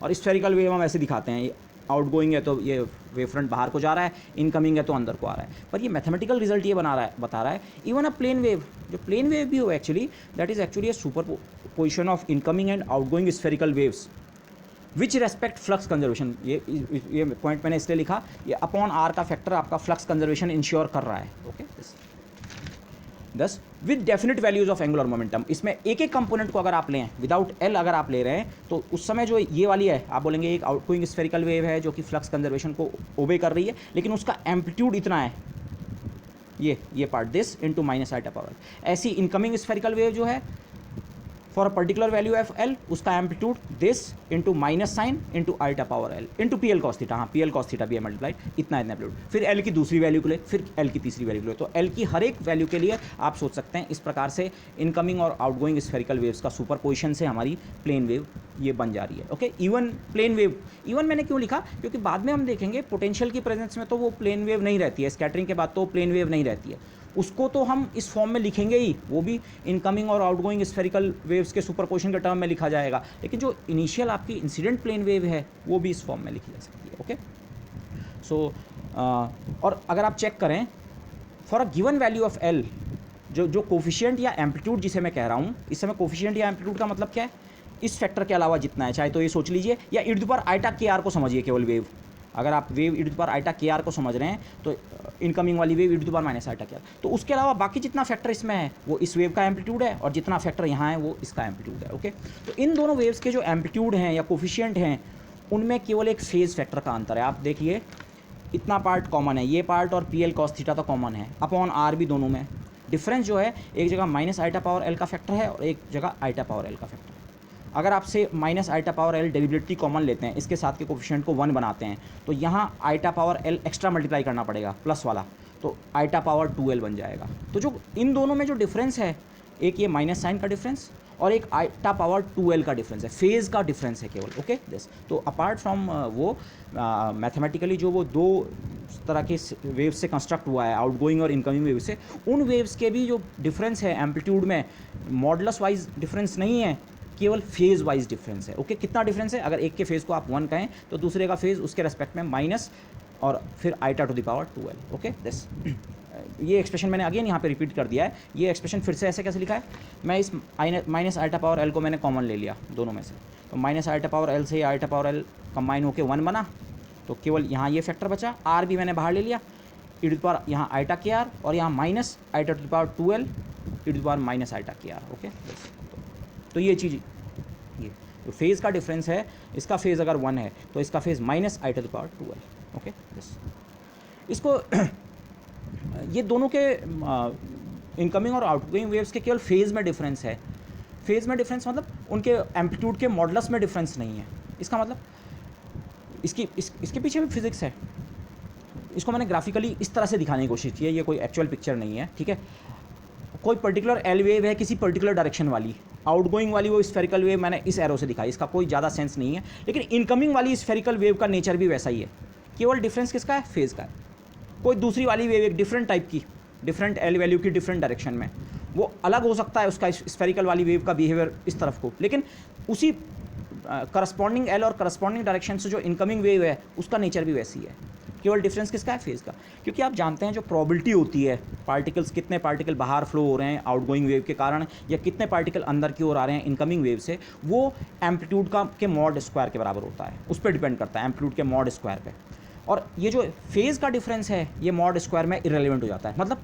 और स्फेरिकल वेव हम ऐसे दिखाते हैं, ये आउटगोइंग है तो ये वेव फ्रंट बाहर को जा रहा है, इनकमिंग है तो अंदर को आ रहा है। पर ये मैथमेटिकल रिजल्ट ये बता रहा है इवन अ प्लेन वेव, जो प्लेन वेव भी हो actually, that is actually a super position of incoming and outgoing spherical waves which respect flux conservation. ये पॉइंट मैंने इसलिए लिखा, ये अपॉन आर का फैक्टर आपका फ्लक्स कंजर्वेशन इंश्योर कर रहा है। ओके, दस with definite values of angular momentum. इसमें एक एक कंपोनेंट को अगर आप लें, विदाउट एल अगर आप ले रहे हैं, तो उस समय जो ये वाली है, आप बोलेंगे एक आउटगोइंग स्फेरिकल वेव है जो कि फ्लक्स कंजर्वेशन को ओबे कर रही है, लेकिन उसका एम्पलीट्यूड इतना है, ये part this into minus iota power. ऐसी इनकमिंग स्फेरिकल वेव जो है for a particular value of l, उसका amplitude this into minus sign into iota power l into P l cos theta, हाँ पी एल कॉस थीटा भी है multiply, इतना amplitude, फिर L की दूसरी वैल्यू के लिए, फिर एल की तीसरी वैल्यू के लिए। तो एल की हर एक वैल्यू के लिए आप सोच सकते हैं इस प्रकार से इनकमिंग और आउटगोइंग स्फेरिकल वेव्स का सुपरपोजिशन से हमारी प्लेन वेव ये बन जा रही है। Okay, even plane wave, even मैंने क्यों लिखा? क्योंकि बाद में हम देखेंगे पोटेंशियल की प्रेजेंस में तो वो प्लेन वेव नहीं रहती है, स्कैटरिंग के बाद तो प्लेन वेव नहीं रहती है, उसको तो हम इस फॉर्म में लिखेंगे ही, वो भी इनकमिंग और आउटगोइंग स्फेरिकल वेव्स के सुपरपोजिशन के टर्म में लिखा जाएगा, लेकिन जो इनिशियल आपकी इंसिडेंट प्लेन वेव है वो भी इस फॉर्म में लिखी जा सकती है। ओके, सो और अगर आप चेक करें for a given value of L, जो कोफिशिएंट या एम्पलीट्यूड जिसे मैं कह रहा हूँ, इस समय कोफिशिएंट या एम्पलीट्यूड का मतलब क्या है? इस फैक्टर के अलावा जितना है, चाहे तो ये सोच लीजिए, या e to the power iota k r को समझिए केवल वेव, अगर आप wave e to the power iota k r को समझ रहे हैं तो इनकमिंग वाली wave e to the power minus iota k r, तो उसके अलावा बाकी जितना फैक्टर इसमें है वो इस वेव का एम्पलीट्यूड है, और जितना फैक्टर यहाँ है वो इसका एम्पलीट्यूड है। ओके, तो इन दोनों वेव्स के जो एम्पलीट्यूड हैं या कोफिशिएंट हैं, उनमें केवल एक फेज फैक्टर का अंतर है। आप देखिए इतना पार्ट कॉमन है, ये पार्ट और पी एल कॉस थीटा तो कॉमन है, अपॉन आर भी दोनों में। डिफरेंस जो है, एक जगह माइनस आइटा पावर एल का फैक्टर है और एक जगह आइटा पावर एल का फैक्टर है। अगर आपसे minus आईटा power L derivative common लेते हैं, इसके साथ के कोफिशिएंट को 1 बनाते हैं, तो यहाँ आईटा पावर एल एक्स्ट्रा मल्टीप्लाई करना पड़ेगा प्लस वाला, तो आईटा पावर 2l बन जाएगा। तो जो इन दोनों में जो डिफरेंस है, एक ये माइनस साइन का डिफरेंस और एक आईटा पावर 2l का डिफरेंस है, फेज़ का डिफरेंस है केवल। ओके दिस, तो अपार्ट फ्रॉम वो मैथमेटिकली जो वो दो तरह के वेव से कंस्ट्रक्ट हुआ है, आउटगोइंग और इनकमिंग वेव से, उन वेव्स के भी जो डिफरेंस है एम्पलीट्यूड में, मॉडुलस वाइज डिफरेंस नहीं है, केवल फेज़ वाइज डिफरेंस है। ओके कितना डिफरेंस है, अगर एक के फेज़ को आप 1 कहें तो दूसरे का फेज़ उसके रेस्पेक्ट में माइनस और फिर iota to the power 2l। Okay this, ये एक्सप्रेशन मैंने अगेन यहाँ पे रिपीट कर दिया है। ये एक्सप्रेशन फिर से ऐसे कैसे लिखा है, मैं इस माइनस आईटा पावर एल को मैंने कॉमन ले लिया दोनों में से, तो माइनस आईटा पावर एल से आईटा पावर एल कंबाइन होकर 1 बना, तो केवल यहाँ ये फैक्टर बचा, आर भी मैंने बाहर ले लिया, ई टू द पावर यहाँ आईटा के आर और यहाँ minus iota to the power 2l e to the power minus iota k r. Okay तो ये चीज़, ये तो फेज़ का डिफरेंस है, इसका फेज़ अगर 1 है तो इसका phase minus iota to the power 2l। Okay बस इसको ये दोनों के इनकमिंग और आउटगोइंग वेव्स के केवल फेज़ में डिफरेंस है। फेज़ में डिफरेंस मतलब उनके एम्पलीट्यूड के मॉडुलस में डिफरेंस नहीं है। इसका मतलब इसके पीछे भी फिजिक्स है। इसको मैंने ग्राफिकली इस तरह से दिखाने की कोशिश की है, ये कोई एक्चुअल पिक्चर नहीं है, ठीक है। कोई पर्टिकुलर एल वेव है किसी पर्टिकुलर डायरेक्शन वाली, आउटगोइंग वाली वो स्फेरिकल वेव मैंने इस एरो से दिखाई, इसका कोई ज़्यादा सेंस नहीं है, लेकिन इनकमिंग वाली स्फेरिकल वेव का नेचर भी वैसा ही है, केवल डिफरेंस किसका है, फेज़ का है। कोई दूसरी वाली वेव एक डिफरेंट टाइप की, डिफरेंट एल वैल्यू की डिफरेंट डायरेक्शन में, वो अलग हो सकता है उसका स्फेरिकल वाली वेव का बिहेवियर इस तरफ को, लेकिन उसी करस्पॉन्डिंग एल और करस्पॉन्डिंग डायरेक्शन से जो इनकमिंग वेव है उसका नेचर भी वैसी है, केवल डिफरेंस किसका है, फेज़ का। क्योंकि आप जानते हैं जो प्रोबेबिलिटी होती है, पार्टिकल्स कितने पार्टिकल बाहर फ्लो हो रहे हैं आउटगोइंग वेव के कारण, या कितने पार्टिकल अंदर की ओर आ रहे हैं इनकमिंग वेव से, वो एम्पलीट्यूड का के मॉड स्क्वायर के बराबर होता है, उस पर डिपेंड करता है, एम्पलीट्यूड के मॉड स्क्वायर पे। और ये जो फेज़ का डिफरेंस है ये मॉड स्क्वायर में इररिलेवेंट हो जाता है। मतलब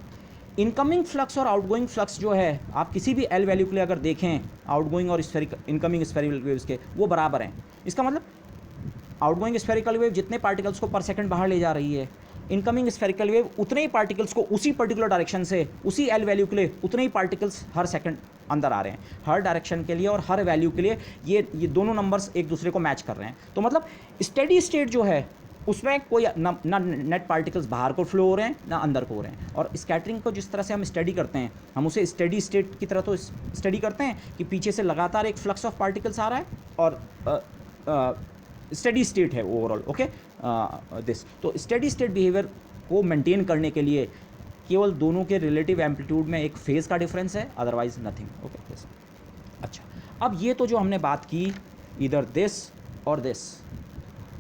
इनकमिंग फ्लक्स और आउटगोइंग फ्लक्स जो है, आप किसी भी एल वैल्यू के लिए अगर देखें, आउटगोइंग और इनकमिंग स्फेरिकल वेव्स के, वो बराबर हैं। इसका मतलब आउटगोइंग स्फेरिकल वेव जितने पार्टिकल्स को पर सेकंड बाहर ले जा रही है, इनकमिंग स्फेरिकल वेव उतने ही पार्टिकल्स को उसी पर्टिकुलर डायरेक्शन से, उसी एल वैल्यू के लिए उतने ही पार्टिकल्स हर सेकंड अंदर आ रहे हैं, हर डायरेक्शन के लिए और हर वैल्यू के लिए ये दोनों नंबर्स एक दूसरे को मैच कर रहे हैं। तो मतलब स्टेडी स्टेट जो है उसमें कोई ना नेट पार्टिकल्स बाहर को फ्लो हो रहे हैं ना अंदर को हो रहे हैं। और स्कैटरिंग को जिस तरह से हम स्टडी करते हैं, हम उसे स्टेडी स्टेट की तरह तो स्टडी करते हैं कि पीछे से लगातार एक फ्लक्स ऑफ पार्टिकल्स आ रहा है और स्टेडी स्टेट है ओवरऑल। ओके दिस, तो स्टेडी स्टेट बिहेवियर को मेंटेन करने के लिए केवल दोनों के रिलेटिव एम्पलीट्यूड में एक फेज़ का डिफरेंस है, अदरवाइज नथिंग। Okay this. अच्छा, अब ये तो जो हमने बात की इधर दिस और दिस,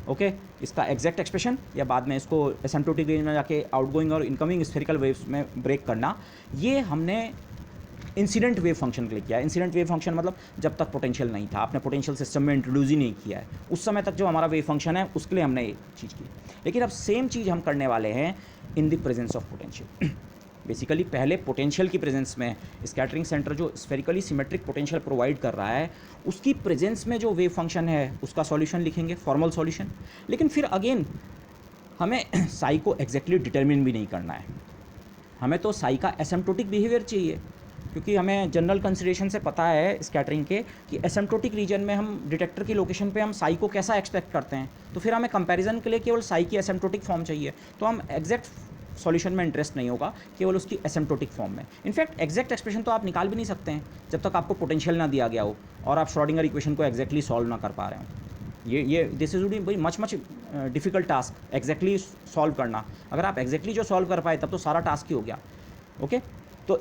ओके इसका एग्जैक्ट एक्सप्रेशन या बाद में इसको एसिम्प्टोटिक रेंज में जाके आउटगोइंग और इनकमिंग स्फेरिकल वेव्स में ब्रेक करना, ये हमने इंसिडेंट वेव फंक्शन के लिए किया है। इंसिडेंट वेव फंक्शन मतलब जब तक पोटेंशियल नहीं था, आपने पोटेंशियल सिस्टम में इंट्रोड्यूस ही नहीं किया है, उस समय तक जो हमारा वेव फंक्शन है उसके लिए हमने ये चीज़ की। लेकिन अब सेम चीज़ हम करने वाले हैं इन the presence of potential. Basically पहले पोटेंशियल की प्रेजेंस में स्कैटरिंग सेंटर जो स्फेरिकली सिमेट्रिक पोटेंशियल प्रोवाइड कर रहा है, उसकी प्रेजेंस में जो वेव फंक्शन है उसका सॉल्यूशन लिखेंगे, फॉर्मल सॉल्यूशन। लेकिन फिर अगेन हमें साई को एग्जैक्टली डिटरमिन भी नहीं करना है, हमें तो साई का एसिम्प्टोटिक बिहेवियर चाहिए, क्योंकि हमें जनरल कंसिडरेशन से पता है स्कैटरिंग के कि एसिम्प्टोटिक रीजन में हम डिटेक्टर की लोकेशन पे हम साई को कैसा एक्सपेक्ट करते हैं, तो फिर हमें कंपैरिजन के लिए केवल साई की एसिम्प्टोटिक फॉर्म चाहिए। तो हम एग्जैक्ट सॉल्यूशन में इंटरेस्ट नहीं होगा, केवल उसकी एसिम्प्टोटिक फॉर्म में। इनफैक्ट एग्जैक्ट एक्सप्रेशन तो आप निकाल भी नहीं सकते हैं जब तक आपको पोटेंशियल ना दिया गया हो और आप श्रोडिंगर इक्वेशन को एग्जैक्टली सॉल्व ना कर पा रहे हो। ये this is very much difficult task exactly solve करना। अगर आप एग्जैक्टली जो सॉल्व कर पाए तब तो सारा टास्क ही हो गया। ओके तो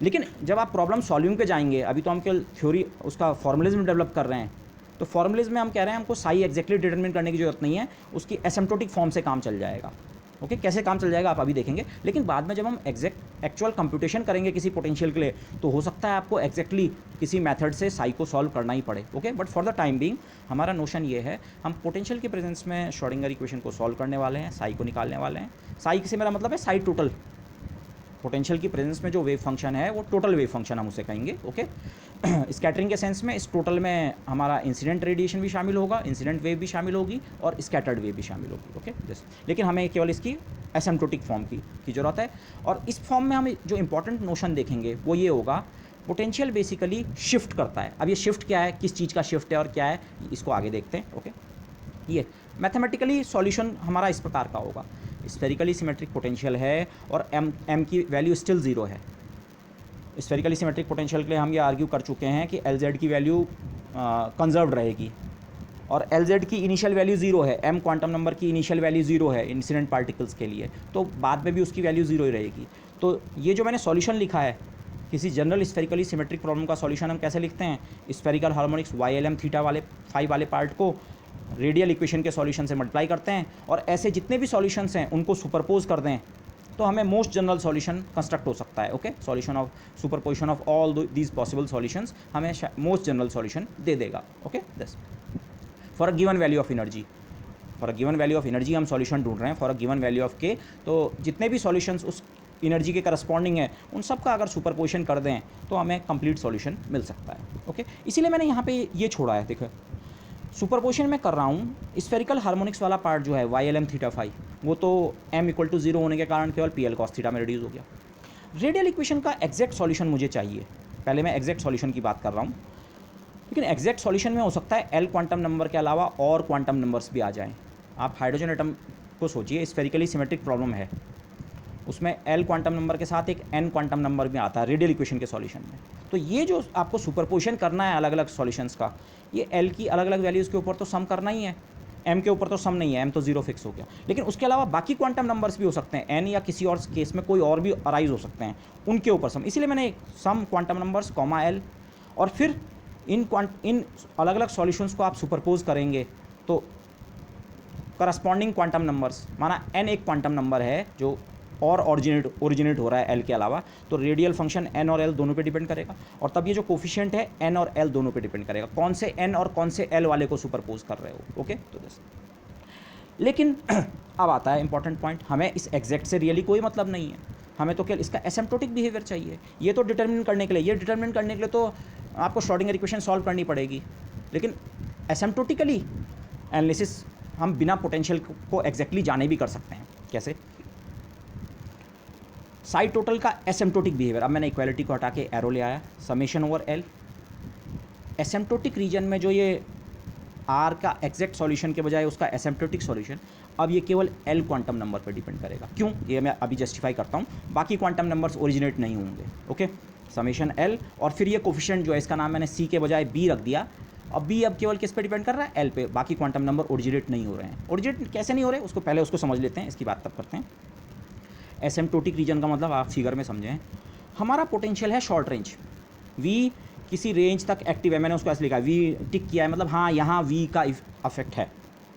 लेकिन जब आप प्रॉब्लम सॉल्विंग पे जाएंगे, अभी तो हम केवल थ्योरी उसका फॉर्मुलिज्म डेवलप कर रहे हैं, तो फॉर्मुलिज्म में हम कह रहे हैं हमको साई एग्जैक्टली डिटरमिन करने की जरूरत नहीं है, उसकी एसिम्प्टोटिक फॉर्म से काम चल जाएगा। ओके कैसे काम चल जाएगा आप अभी देखेंगे, लेकिन बाद में जब हम एक्चुअल कंप्यूटेशन करेंगे किसी पोटेंशियल के लिए, तो हो सकता है आपको एग्जैक्टली किसी मेथड से साई को सॉल्व करना ही पड़े। Okay but for the time being हमारा नोशन ये है, हम पोटेंशियल के प्रेजेंस में श्रोडिंगर इक्वेशन को सॉल्व करने वाले हैं, साई को निकालने वाले हैं। साई से मेरा मतलब है साई टोटल, पोटेंशियल की प्रेजेंस में जो वेव फंक्शन है वो टोटल वेव फंक्शन हम उसे कहेंगे। ओके स्कैटरिंग के सेंस में इस टोटल में हमारा इंसिडेंट रेडिएशन भी शामिल होगा, इंसिडेंट वेव भी शामिल होगी और स्कैटर्ड वेव भी शामिल होगी। ओके जस्ट लेकिन हमें केवल इसकी एसिम्प्टोटिक फॉर्म की ज़रूरत है। और इस फॉर्म में हम जो इंपॉर्टेंट नोशन देखेंगे वो ये होगा पोटेंशियल बेसिकली शिफ्ट करता है। अब ये शिफ्ट क्या है, किस चीज़ का शिफ्ट है और क्या है, इसको आगे देखते हैं। ओके, ये मैथमेटिकली सॉल्यूशन हमारा इस प्रकार का होगा। स्फेरिकली सिमेट्रिक पोटेंशियल है और एम की वैल्यू स्टिल ज़ीरो है। स्फेरिकली सिमेट्रिक पोटेंशियल के लिए हम ये आर्ग्यू कर चुके हैं कि LZ की वैल्यू कंजर्व्ड रहेगी और LZ की इनिशियल वैल्यू ज़ीरो है, M क्वांटम नंबर की इनिशियल वैल्यू ज़ीरो है इंसिडेंट पार्टिकल्स के लिए, तो बाद में भी उसकी वैल्यू ज़ीरो ही रहेगी। तो ये जो मैंने सॉल्यूशन लिखा है किसी जनरल स्फेरिकली सिमेट्रिक प्रॉब्लम का सॉल्यूशन हम कैसे लिखते हैं, स्फेरिकल हार्मोनिक्स YLM थीटा वाले फाई वाले पार्ट को रेडियल इक्वेशन के सॉल्यूशन से मल्टीप्लाई करते हैं और ऐसे जितने भी सॉल्यूशंस हैं उनको सुपरपोज कर दें तो हमें मोस्ट जनरल सॉल्यूशन कंस्ट्रक्ट हो सकता है। Okay, solution of superposition of all these possible solutions हमें मोस्ट जनरल सॉल्यूशन दे देगा। Okay, this for a given value of energy, for a given value of energy हम सॉल्यूशन ढूंढ रहे हैं for a given value of के, तो जितने भी सॉल्यूशंस उस एनर्जी के करस्पॉन्डिंग है उन सब का अगर सुपरपोजिशन कर दें तो हमें कंप्लीट सॉल्यूशन मिल सकता है। ओके, इसीलिए मैंने यहाँ पे ये छोड़ा है। देखो सुपरपोजिशन में कर रहा हूँ, स्फेरिकल हार्मोनिक्स वाला पार्ट जो है YLM थीटा फाई वो तो M = 0 होने के कारण केवल PL cos थीटा में रिड्यूस हो गया। रेडियल इक्वेशन का एग्जैक्ट सॉल्यूशन मुझे चाहिए, पहले मैं एग्जैक्ट सॉल्यूशन की बात कर रहा हूँ, लेकिन एग्जैक्ट सॉल्यूशन में हो सकता है L क्वांटम नंबर के अलावा और क्वांटम नंबर्स भी आ जाएँ। आप हाइड्रोजन एटम को सोचिए, स्फेरिकली सिमेट्रिक प्रॉब्लम है, उसमें L क्वांटम नंबर के साथ एक N क्वांटम नंबर भी आता है रेडियल इक्वेशन के सॉल्यूशन में। तो ये जो आपको सुपरपोजिशन करना है अलग अलग सॉल्यूशंस का, ये L की अलग अलग वैल्यूज़ के ऊपर तो सम करना ही है, M के ऊपर तो सम नहीं है, M तो ज़ीरो फिक्स हो गया, लेकिन उसके अलावा बाकी क्वांटम नंबर्स भी हो सकते हैं, N या किसी और केस में कोई और भी अराइज हो सकते हैं, उनके ऊपर सम। इसीलिए मैंने सम क्वांटम नंबर्स कॉमा L और फिर इन अलग अलग सॉल्यूशंस को आप सुपरपोज करेंगे तो करस्पॉन्डिंग क्वांटम नंबर्स, माना N एक क्वांटम नंबर है जो और ओरिजिनेट हो रहा है L के अलावा, तो रेडियल फंक्शन N और L दोनों पे डिपेंड करेगा और तब ये जो कोफिशिएंट है N और L दोनों पे डिपेंड करेगा कौन से N और कौन से L वाले को सुपरपोज कर रहे हो। ओके, तो दिस, लेकिन अब आता है इंपॉर्टेंट पॉइंट, हमें इस एग्जैक्ट से रियली कोई मतलब नहीं है, हमें तो केवल इसका एसिम्प्टोटिक बिहेवियर चाहिए। ये तो डिटरमिन करने के लिए तो आपको श्रोडिंगर इक्वेशन सॉल्व करनी पड़ेगी, लेकिन एसिम्प्टोटिकली एनालिसिस हम बिना पोटेंशियल को एग्जैक्टली जाने भी कर सकते हैं। कैसे? साइड टोटल का एसिम्प्टोटिक बिहेवियर, अब मैंने इक्वालिटी को हटा के एरो ले आया, summation over L, asymptotic region में जो ये R का एग्जैक्ट सॉल्यूशन के बजाय उसका एसिम्प्टोटिक सॉल्यूशन, अब ये केवल L क्वांटम नंबर पर डिपेंड करेगा। क्यों, ये मैं अभी जस्टिफाई करता हूँ, बाकी क्वांटम नंबर्स ओरिजिनेट नहीं होंगे। ओके, समेशन L और फिर ये कोफिशिएंट जो है इसका नाम मैंने C के बजाय B रख दिया, अब B अब केवल किस पे डिपेंड कर रहा है, L पे, बाकी क्वांटम नंबर ओरिजिनेट नहीं हो रहे हैं। ओरिजिनेट कैसे नहीं हो रहे, उसको पहले उसको समझ लेते हैं, इसकी बात तब करते हैं। एसिम्प्टोटिक रीजन का मतलब आप फिगर में समझें, हमारा पोटेंशियल है शॉर्ट रेंज, V किसी रेंज तक एक्टिव है, मैंने उसको ऐसे लिखा है, V टिक किया है, मतलब हाँ यहाँ V का अफेक्ट है,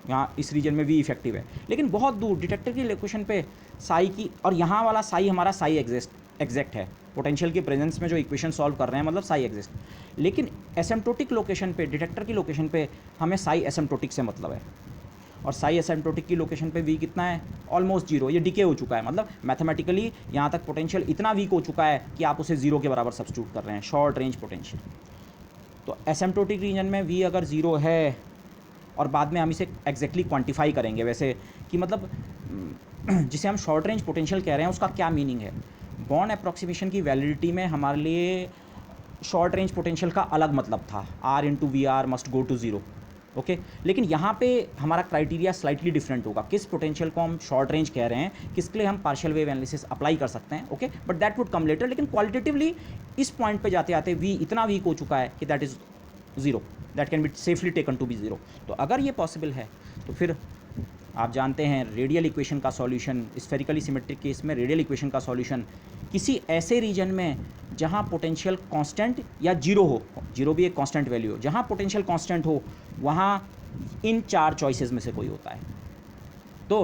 यहाँ इस रीजन में V इफेक्टिव है, लेकिन बहुत दूर डिटेक्टर की लोकेशन पे साई की, और यहाँ वाला साई हमारा साई एग्जैक्ट है, पोटेंशियल के प्रेजेंस में जो इक्वेशन सॉल्व कर रहे हैं मतलब साई एग्जिस्ट, लेकिन एसिम्प्टोटिक लोकेशन पे, डिटेक्टर की लोकेशन पे हमें साई एसिम्प्टोटिक से मतलब है, और साई एसिम्प्टोटिक की लोकेशन पे V कितना है, ऑलमोस्ट जीरो, ये डिके हो चुका है, मतलब मैथमेटिकली यहाँ तक पोटेंशियल इतना वीक हो चुका है कि आप उसे जीरो के बराबर सब्स्टिट्यूट कर रहे हैं, शॉर्ट रेंज पोटेंशियल। तो एसिम्प्टोटिक रीजन में V अगर ज़ीरो है, और बाद में हम इसे एग्जैक्टली क्वान्टिफाई करेंगे वैसे कि मतलब जिसे हम शॉर्ट रेंज पोटेंशियल कह रहे हैं उसका क्या मीनिंग है। बॉर्न अप्रॉक्सीमेशन की वैलिडिटी में हमारे लिए शॉर्ट रेंज पोटेंशियल का अलग मतलब था, R/VR must go to zero. Okay, लेकिन यहाँ पे हमारा क्राइटेरिया स्लाइटली डिफरेंट होगा, किस पोटेंशियल को हम शॉर्ट रेंज कह रहे हैं, किसके लिए हम पार्शियल वेव एनालिसिस अप्लाई कर सकते हैं। Okay, but that would come later, लेकिन क्वालिटेटिवली इस पॉइंट पे जाते आते V इतना वीक हो चुका है कि that is zero, that can be safely taken to be zero. तो अगर ये पॉसिबल है तो फिर आप जानते हैं रेडियल इक्वेशन का सॉल्यूशन, स्फेरिकली सिमेट्रिक केस में रेडियल इक्वेशन का सॉल्यूशन किसी ऐसे रीजन में जहाँ पोटेंशियल कांस्टेंट या जीरो हो, जीरो भी एक कांस्टेंट वैल्यू हो, जहाँ पोटेंशियल कांस्टेंट हो वहाँ इन चार चॉइसेस में से कोई होता है। तो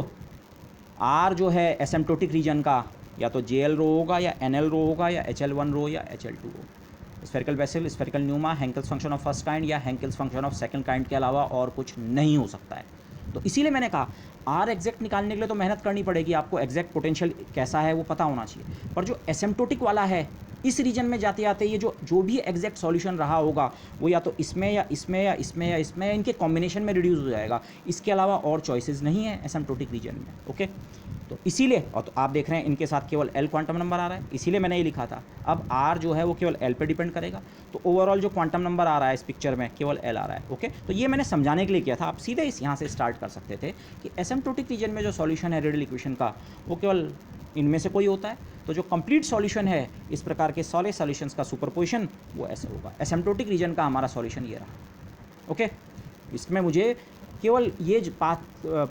R जो है एसिम्प्टोटिक रीजन का या तो JL रो होगा या NL रो होगा या HL1 रो या HL2 rho. Spherical Bessel, spherical Neumann, Hankel's function of first kind या Hankel's function of second kind के अलावा और कुछ नहीं हो सकता है। तो इसीलिए मैंने कहा R एग्जैक्ट निकालने के लिए तो मेहनत करनी पड़ेगी, आपको एग्जैक्ट पोटेंशियल कैसा है वो पता होना चाहिए, पर जो एसिम्प्टोटिक वाला है इस रीजन में जाते जाते ये जो भी एग्जैक्ट सॉल्यूशन रहा होगा वो या तो इसमें या इसमें या इसमें या इसमें या इनके कॉम्बिनेशन में रिड्यूस हो जाएगा। इसके अलावा और चॉइसेस नहीं है एसिम्प्टोटिक रीजन में। ओके, तो इसीलिए, और तो आप देख रहे हैं इनके साथ केवल एल क्वांटम नंबर आ रहा है, इसीलिए मैंने ये लिखा था। अब आर जो है वो केवल एल पे डिपेंड करेगा, तो ओवरऑल जो क्वांटम नंबर आ रहा है इस पिक्चर में केवल एल आ रहा है। ओके, तो ये मैंने समझाने के लिए किया था। आप सीधे इस यहाँ से स्टार्ट कर सकते थे कि एसिम्प्टोटिक रीजन में जो सॉल्यूशन है रेडियल इक्वेशन का वो केवल इनमें से कोई होता है, तो जो कंप्लीट सॉल्यूशन है इस प्रकार के सारे सॉल्यूशंस का सुपरपोजिशन वो ऐसे होगा। एसिम्प्टोटिक रीजन का हमारा सॉल्यूशन ये रहा। ओके, इसमें मुझे केवल ये बात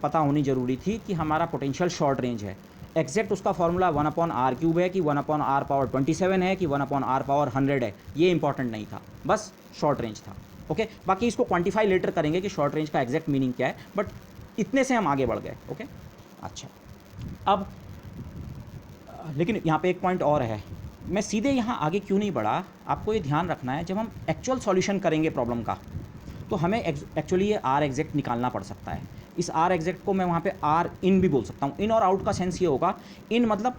पता होनी ज़रूरी थी कि हमारा पोटेंशियल शॉर्ट रेंज है। एग्जैक्ट उसका फॉर्मूला 1/r³ है कि 1/r⁻27 है कि 1/r⁻100 है, ये इंपॉर्टेंट नहीं था, बस शॉर्ट रेंज था। ओके, बाकी इसको क्वांटिफाई लेटर करेंगे कि शॉर्ट रेंज का एग्जैक्ट मीनिंग क्या है, बट इतने से हम आगे बढ़ गए। ओके, अच्छा, अब लेकिन यहाँ पे एक पॉइंट और है, मैं सीधे यहाँ आगे क्यों नहीं बढ़ा, आपको ये ध्यान रखना है। जब हम एक्चुअल सॉल्यूशन करेंगे प्रॉब्लम का तो हमें एक्चुअली ये आर एग्जैक्ट निकालना पड़ सकता है। इस आर एग्जैक्ट को मैं वहाँ पे आर इन भी बोल सकता हूँ। इन और आउट का सेंस ये होगा, इन मतलब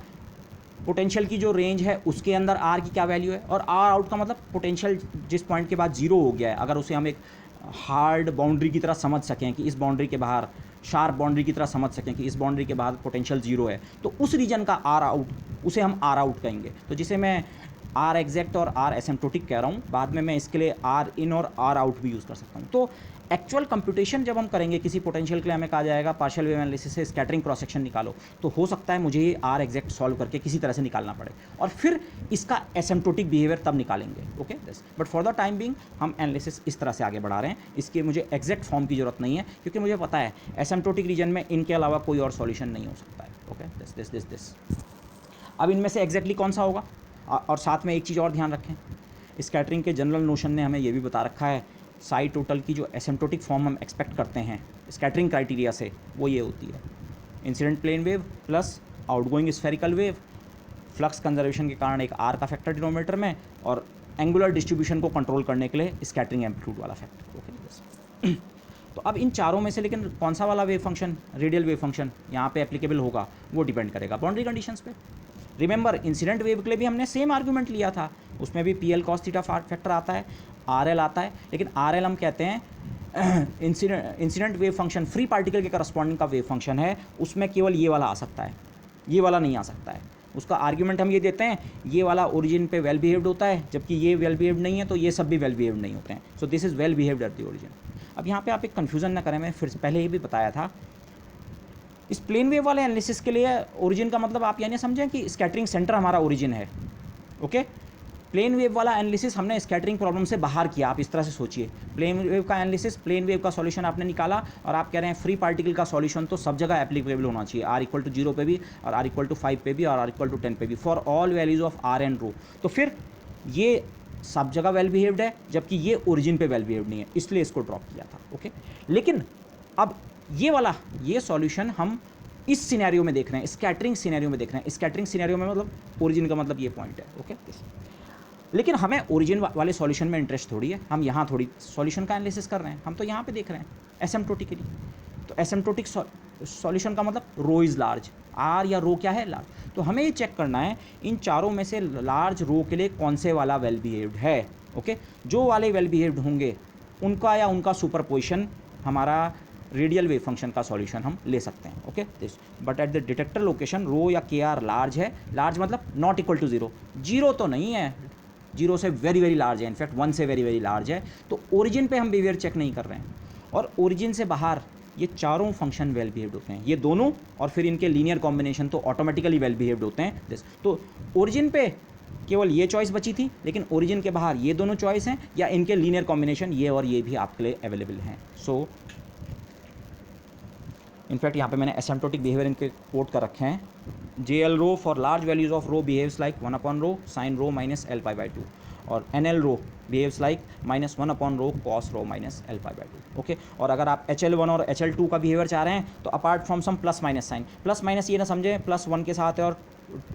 पोटेंशियल की जो रेंज है उसके अंदर आर की क्या वैल्यू है, और आर आउट का मतलब पोटेंशियल जिस पॉइंट के बाद जीरो हो गया है, अगर उसे हम एक हार्ड बाउंड्री की तरह समझ सकें कि इस बाउंड्री के बाहर, शार्प बाउंड्री की तरह समझ सकें कि इस बाउंड्री के बाहर पोटेंशियल जीरो है, तो उस रीजन का आर आउट, उसे हम आर आउट कहेंगे। तो जिसे मैं आर एग्जैक्ट और आर एसिम्प्टोटिक कह रहा हूँ, बाद में मैं इसके लिए आर इन और आर आउट भी यूज़ कर सकता हूँ। तो एक्चुअल कंप्यूटेशन जब हम करेंगे किसी पोटेंशियल के लिए, हमें कहा जाएगा पार्शियल वेव एनालिसिस से स्कैटरिंग क्रॉस सेक्शन निकालो, तो हो सकता है मुझे ये आर एग्जैक्ट सॉल्व करके किसी तरह से निकालना पड़े, और फिर इसका एसिम्प्टोटिक बिहेवियर तब निकालेंगे। Okay, but for the time being हम एनालिसिस इस तरह से आगे बढ़ा रहे हैं। इसके मुझे एग्जैक्ट फॉर्म की जरूरत नहीं है, क्योंकि मुझे पता है एसिम्प्टोटिक रीजन में इनके अलावा कोई और सॉल्यूशन नहीं हो सकता है। ओके, दिस अब इनमें से एग्जैक्टली कौन सा होगा, और साथ में एक चीज़ और ध्यान रखें, स्कैटरिंग के जनरल नोशन ने हमें ये भी बता रखा है, साई टोटल की जो एसिम्प्टोटिक फॉर्म हम एक्सपेक्ट करते हैं स्कैटरिंग क्राइटेरिया से, वो ये होती है incident plane wave plus outgoing spherical wave, flux conservation के कारण एक आर का फैक्टर डिनोमिनेटर में, और एंगुलर डिस्ट्रीब्यूशन को कंट्रोल करने के लिए स्कैटरिंग एम्पलीट्यूड वाला फैक्टर। ओके, तो अब इन चारों में से लेकिन कौन सा वाला wave function, radial wave function यहाँ पे एप्लीकेबल होगा, वो डिपेंड करेगा बाउंड्री कंडीशंस पे। रिमेंबर, इंसिडेंट वेव के लिए भी हमने सेम आर्गूमेंट लिया था, उसमें भी PL cos थीटा फैक्टर आता है, RL आता है, लेकिन RL हम कहते हैं incident wave function free particle के करस्पॉन्डिंग का वेव फंक्शन है, उसमें केवल ये वाला आ सकता है, ये वाला नहीं आ सकता है। उसका आर्ग्यूमेंट हम ये देते हैं, ये वाला ओरिजिन पे वेल बिहेव्ड होता है, जबकि ये वेल बिहेव्ड नहीं है, तो ये सब भी वेल बिहेव्ड नहीं होते हैं। So this is well behaved at the origin. अब यहाँ पे आप एक कन्फ्यूज़न ना करें, मैं फिर पहले ये भी बताया था, इस प्लेन वेव वाले एनालिसिस के लिए ओरिजिन का मतलब आप यानी समझें कि स्कैटरिंग सेंटर हमारा ओरिजिन है। ओके, प्लेन वेव वाला एनालिसिस हमने स्कैटरिंग प्रॉब्लम से बाहर किया, आप इस तरह से सोचिए। प्लेन वेव का एनालिसिस, प्लेन वेव का सॉल्यूशन आपने निकाला, और आप कह रहे हैं फ्री पार्टिकल का सॉल्यूशन तो सब जगह एप्लीकेबल होना चाहिए, r=0 पे भी, और r=5 पे भी, और r=10 पे भी, for all values of r and rho. तो फिर ये सब जगह वेल बिहेव्ड है, जबकि ये ओरिजिन पे वेल बिहेव्ड नहीं है, इसलिए इसको ड्रॉप किया था। ओके, लेकिन अब ये सॉल्यूशन हम इस सिनेरियो में देख रहे हैं, स्कैटरिंग सिनेरियो में देख रहे हैं। स्कैटरिंग सिनेरियो में मतलब ओरिजिन का मतलब ये पॉइंट है। ओके, लेकिन हमें ओरिजिन वाले सॉल्यूशन में इंटरेस्ट थोड़ी है, हम यहाँ थोड़ी सॉल्यूशन का एनालिसिस कर रहे हैं, हम तो यहाँ पे देख रहे हैं एसिम्प्टोटिकली। तो एसिम्प्टोटिक सॉल्यूशन का मतलब रो इज़ लार्ज, आर या रो क्या है, लार्ज। तो हमें ये चेक करना है इन चारों में से लार्ज रो के लिए कौन से वाला वेल बिहेव्ड है। ओके, जो वाले वेल बिहेव्ड होंगे उनका या उनका सुपरपोजिशन हमारा रेडियल वेव फंक्शन का सॉल्यूशन हम ले सकते हैं। Okay, this but at the detector location rho या KR लार्ज है, लार्ज मतलब not equal to zero, zero तो नहीं है, जीरो से वेरी वेरी लार्ज है, इनफैक्ट 1 से वेरी वेरी लार्ज है। तो ओरिजिन पे हम बिहेवियर चेक नहीं कर रहे हैं, और ओरिजिन से बाहर ये चारों फंक्शन वेल बिहेव्ड होते हैं, ये दोनों, और फिर इनके लीनियर कॉम्बिनेशन तो ऑटोमेटिकली वेल बिहेव्ड होते हैं। दिस तो ओरिजिन पे केवल ये चॉइस बची थी, लेकिन ओरिजिन के बाहर ये दोनों चॉइस हैं, या इनके लीनियर कॉम्बिनेशन ये और ये भी आपके लिए अवेलेबल हैं। सो इनफैक्ट यहाँ पे मैंने एसिम्प्टोटिक बिहेवियर इनके कोट कर रखे हैं, JL rho for large values of rho behaves like 1/रो sin रो माइनस L/2, और NL रो बिहेव्स लाइक -1/रो cos rho minus L/2। Okay, और अगर आप HL1 और HL2 का बिहेवियर चाह रहे हैं, तो apart from some plus minus sign, plus minus ये ना समझें +1 के साथ है और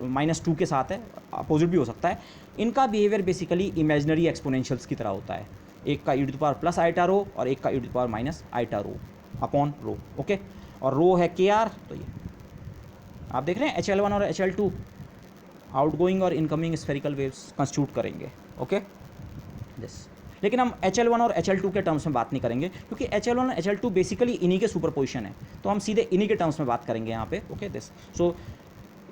-2 के साथ है, अपोजिट भी हो सकता है। इनका बिहेवियर बेसिकली इमेजनरी एक्सपोनेंशियल्स की तरह होता है, एक का e⁻+ आइटा रो और एक का e⁻- iota rho upon rho. Okay, और रो है KR, तो ये आप देख रहे हैं HL1 और HL2 आउटगोइंग और इनकमिंग स्फेरिकल वेव्स कंस्टिट्यूट करेंगे। ओके दिस, लेकिन हम HL1 और HL2 के टर्म्स में बात नहीं करेंगे, क्योंकि HL1 और HL2 बेसिकली इन्हीं के सुपरपोजिशन है, तो हम सीधे इन्हीं के टर्म्स में बात करेंगे यहाँ पे। Okay this, so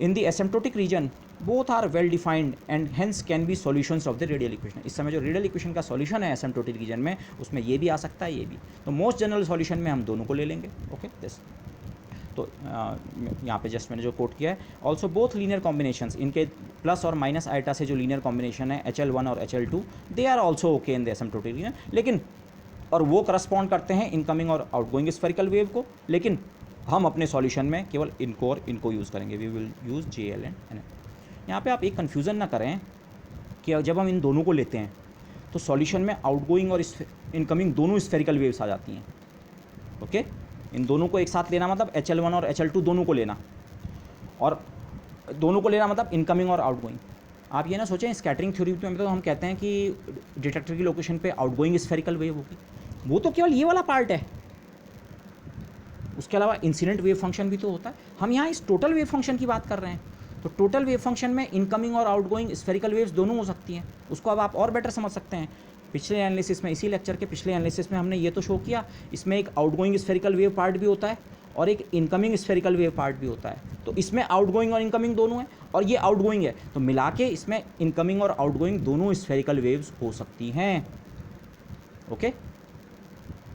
in the asymptotic region both are well defined and hence can be solutions of the radial equation. इस समय जो रेडियल इक्वेशन का सॉल्यूशन है एसिम्प्टोटिक रीजन में, उसमें ये भी आ सकता है, ये भी। तो मोस्ट जनरल सॉल्यूशन में हम दोनों को ले लेंगे। ओके दिस, तो यहाँ पे जस्ट मैंने जो कोट किया है, ऑल्सो बोथ लीनियर कॉम्बिनेशंस, इनके प्लस और माइनस आइटा से जो लीनियर कॉम्बिनेशन है HL1 और HL2, they are also okay in the asymptotic region, लेकिन और वो करस्पॉन्ड करते हैं इनकमिंग और आउटगोइंग स्फेरिकल वेव को, लेकिन हम अपने सॉल्यूशन में केवल इनको और इनको यूज़ करेंगे, we will use JL and NL। यहाँ पे आप एक कन्फ्यूज़न ना करें कि जब हम इन दोनों को लेते हैं तो सॉल्यूशन में आउटगोइंग और इनकमिंग दोनों स्फेरिकल वेव्स आ जाती हैं। ओके, इन दोनों को एक साथ लेना मतलब HL1 और HL2 दोनों को लेना, और दोनों को लेना मतलब इनकमिंग और आउटगोइंग। आप ये ना सोचें स्कैटरिंग थ्योरी में तो हम कहते हैं कि डिटेक्टर की लोकेशन पे आउटगोइंग स्फेरिकल वेव होगी, वो तो केवल ये वाला पार्ट है, उसके अलावा इंसिडेंट वेव फंक्शन भी तो होता है। हम यहाँ इस टोटल वेव फंक्शन की बात कर रहे हैं, तो टोटल वेव फंक्शन में इनकमिंग और आउटगोइंग स्फेरिकल वेव्स दोनों हो सकती हैं। उसको अब आप और बेटर समझ सकते हैं। पिछले एनालिसिस में, इसी लेक्चर के पिछले एनालिसिस में हमने ये तो शो किया, इसमें एक आउटगोइंग स्फेरिकल वेव पार्ट भी होता है और एक इनकमिंग स्फेरिकल वेव पार्ट भी होता है। तो इसमें आउटगोइंग और इनकमिंग दोनों है, और ये आउटगोइंग है, तो मिला के इसमें इनकमिंग और आउटगोइंग दोनों स्फेरिकल वेव्स हो सकती हैं। ओके,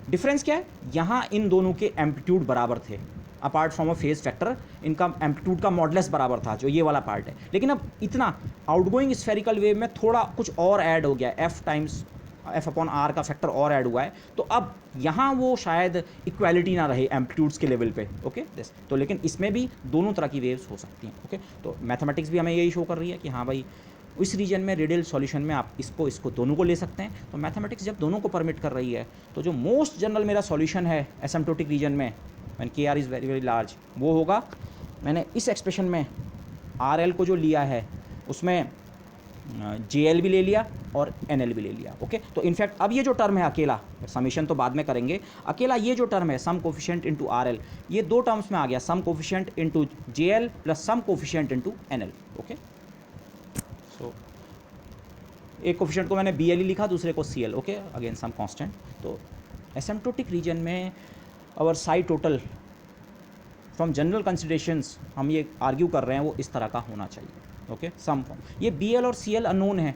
डिफरेंस क्या है, यहाँ इन दोनों के एम्पलीट्यूड बराबर थे, apart from a phase factor इनका एम्पलीट्यूड का मॉडुलस बराबर था, जो ये वाला पार्ट है। लेकिन अब इतना आउटगोइंग स्फेरिकल वेव में थोड़ा कुछ और ऐड हो गया, F/R का फैक्टर और ऐड हुआ है, तो अब यहाँ वो शायद इक्वालिटी ना रहे एम्पलीट्यूड्स के लेवल पे। ओके दिस, तो लेकिन इसमें भी दोनों तरह की वेव्स हो सकती हैं। ओके, तो मैथमेटिक्स भी हमें यही शो कर रही है कि हाँ भाई, इस रीजन में रेडियल सॉल्यूशन में आप इसको दोनों को ले सकते हैं। तो मैथमेटिक्स जब दोनों को परमिट कर रही है, तो जो मोस्ट जनरल मेरा सॉल्यूशन है एसिम्प्टोटिक रीजन में, when KR is very very large, वो होगा, मैंने इस एक्सप्रेशन में RL को जो लिया है उसमें JL भी ले लिया और NL भी ले लिया। ओके, तो इनफैक्ट अब ये जो टर्म है अकेला, समीशन तो बाद में करेंगे, अकेला ये जो टर्म है सम कोफिशिएंट इनटू RL, ये दो टर्म्स में आ गया, some coefficient into JL plus some coefficient into NL। Okay, so एक कोफिशिएंट को मैंने BL लिखा, दूसरे को CL। Okay, again some constant. तो एसिम्प्टोटिक रीजन में और psi total from general considerations हम ये आर्ग्यू कर रहे हैं वो इस तरह का होना चाहिए। ओके, सम फॉर्म, ये BL और CL अननोन है,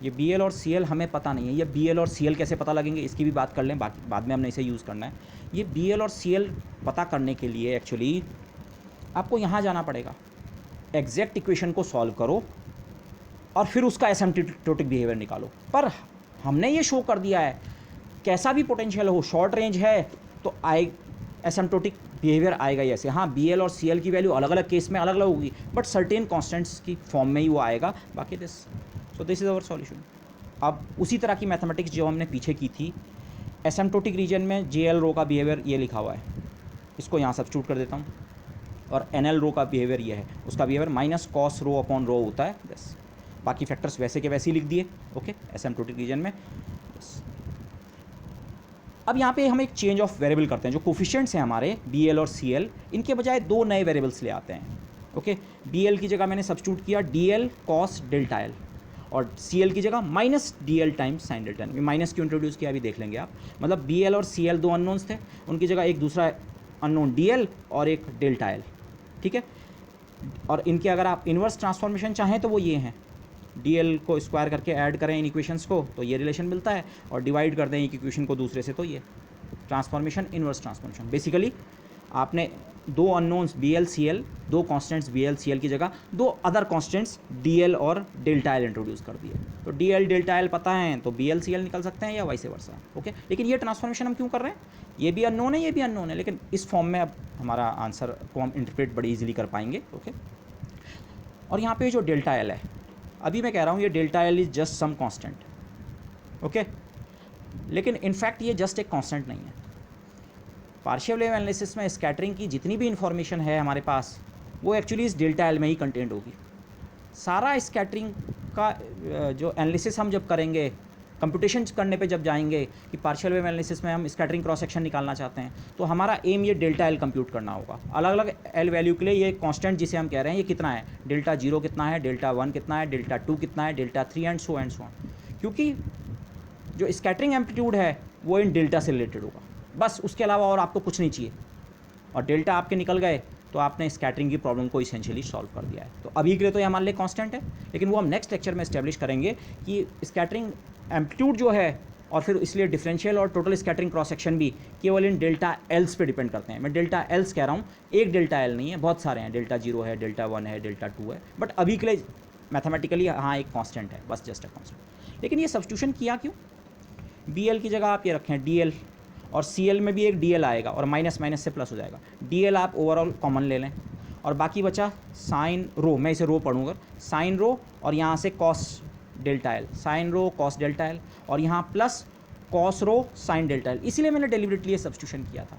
ये BL और CL हमें पता नहीं है, ये BL और CL कैसे पता लगेंगे इसकी भी बात कर लें, बाद में हमने इसे यूज़ करना है। ये BL और CL पता करने के लिए एक्चुअली आपको यहाँ जाना पड़ेगा, एग्जैक्ट इक्वेशन को सॉल्व करो और फिर उसका एसिम्प्टोटिक बिहेवियर निकालो। पर हमने ये शो कर दिया है, कैसा भी पोटेंशियल हो, शॉर्ट रेंज है तो एसिम्प्टोटिक बिहेवियर आएगा ही ऐसे। हाँ, BL और CL की वैल्यू अलग अलग केस में अलग अलग होगी, बट सर्टेन कॉन्स्टेंट्स की फॉर्म में ही वो आएगा। बाकी दिस इज़ आवर सॉल्यूशन। अब उसी तरह की मैथमेटिक्स जो हमने पीछे की थी, एसिम्प्टोटिक रीजन में JL रो का बिहेवियर ये लिखा हुआ है, इसको यहाँ सब्स्टिट्यूट कर देता हूँ, और NL रो का बिहेवियर ये है, उसका बिहेवियर माइनस कॉस रो अपॉन रो होता है। बस बाकी फैक्टर्स वैसे के वैसे ही लिख दिए। ओके, एसिम्प्टोटिक रीजन में। अब यहाँ पे हम एक चेंज ऑफ वेरिएबल करते हैं, जो कोफिशिएंट्स हैं हमारे BL और CL, इनके बजाय दो नए वेरिएबल्स ले आते हैं। ओके, BL की जगह मैंने सब्स्टिट्यूट किया DL कॉस डेल्टा L, और CL की जगह minus DL times sine delta L। Minus क्यों इंट्रोड्यूस किया अभी देख लेंगे आप। मतलब BL और CL दो अननोन्स थे, उनकी जगह एक दूसरा अननोन DL और एक डेल्टा L। ठीक है, और इनके अगर आप इन्वर्स ट्रांसफॉर्मेशन चाहें तो वो ये हैं, DL को स्क्वायर करके ऐड करें इन इक्वेशंस को तो ये रिलेशन मिलता है, और डिवाइड कर दें एक इक्वेशन को दूसरे से तो ये ट्रांसफॉर्मेशन, इन्वर्स ट्रांसफॉर्मेशन। बेसिकली आपने दो अननोन्स BL CL, दो कांस्टेंट्स BL CL की जगह दो अदर कांस्टेंट्स DL और डेल्टा L इंट्रोड्यूस कर दिए। तो DL डेल्टा L पता है तो BL CL निकल सकते हैं या वाइस वर्सा। ओके, लेकिन ये ट्रांसफॉर्मेशन हम क्यों कर रहे हैं, ये भी अननोन है, ये भी अननोन है, लेकिन इस फॉर्म में अब हमारा आंसर को हम इंटरप्रेट बड़ी ईजिली कर पाएंगे। ओके, और यहाँ पे जो डेल्टा L है, अभी मैं कह रहा हूँ ये delta L is just some constant. Okay, लेकिन इनफैक्ट ये जस्ट एक कांस्टेंट नहीं है। पार्शियल वेव एनालिसिस में स्कैटरिंग की जितनी भी इन्फॉर्मेशन है हमारे पास, वो एक्चुअली इस डेल्टा L में ही कंटेंट होगी। सारा स्कैटरिंग का जो एनालिसिस हम जब करेंगे कंप्यूटेशन करने पे जब जाएंगे कि पार्शियल वेव एनालिसिस में हम स्कैटरिंग क्रॉस सेक्शन निकालना चाहते हैं, तो हमारा एम ये डेल्टा एल कंप्यूट करना होगा। अलग अलग एल वैल्यू के लिए ये कांस्टेंट जिसे हम कह रहे हैं ये कितना है, डेल्टा 0 कितना है, डेल्टा 1 कितना है, डेल्टा 2 कितना है, डेल्टा 3 एंड सो ऑन। क्योंकि जो स्कैटरिंग एम्पलीट्यूड है वो इन डेल्टा से रिलेटेड होगा, बस उसके अलावा और आपको कुछ नहीं चाहिए। और डेल्टा आपके निकल गए तो आपने स्कैटरिंग की प्रॉब्लम को इसेंशियली सॉल्व कर दिया है। तो अभी के लिए तो ये हमारे लिए कांस्टेंट है, लेकिन वो हम नेक्स्ट लेक्चर में इस्टेब्लिश करेंगे कि स्कैटरिंग एम्पलीट्यूड जो है, और फिर इसलिए डिफरेंशियल और टोटल स्कैटरिंग क्रॉस सेक्शन भी केवल इन डेल्टा एल्स पे डिपेंड करते हैं। मैं डेल्टा एल्स कह रहा हूँ, एक डेल्टा एल नहीं है, बहुत सारे हैं, डेल्टा 0 है, डेल्टा 1 है, डेल्टा 2 है, बट अभी के लिए मैथमेटिकली हाँ एक कांस्टेंट है, बस जस्ट अ कांस्टेंट। लेकिन ये सब्स्टिट्यूशन किया क्यों? बी एल की जगह आप ये रखें डी एल, और सी एल में भी एक डी एल आएगा और माइनस माइनस से प्लस हो जाएगा। डी एल आप ओवरऑल कॉमन ले लें, और बाकी बचा साइन रो, मैं इसे रो पढ़ूँगा, साइन रो और यहाँ से cos delta l, sine rho cos delta l, और यहाँ plus cos rho sine delta l. इसीलिए मैंने डेलिबरेटली ये सब्स्टिट्यूशन किया था।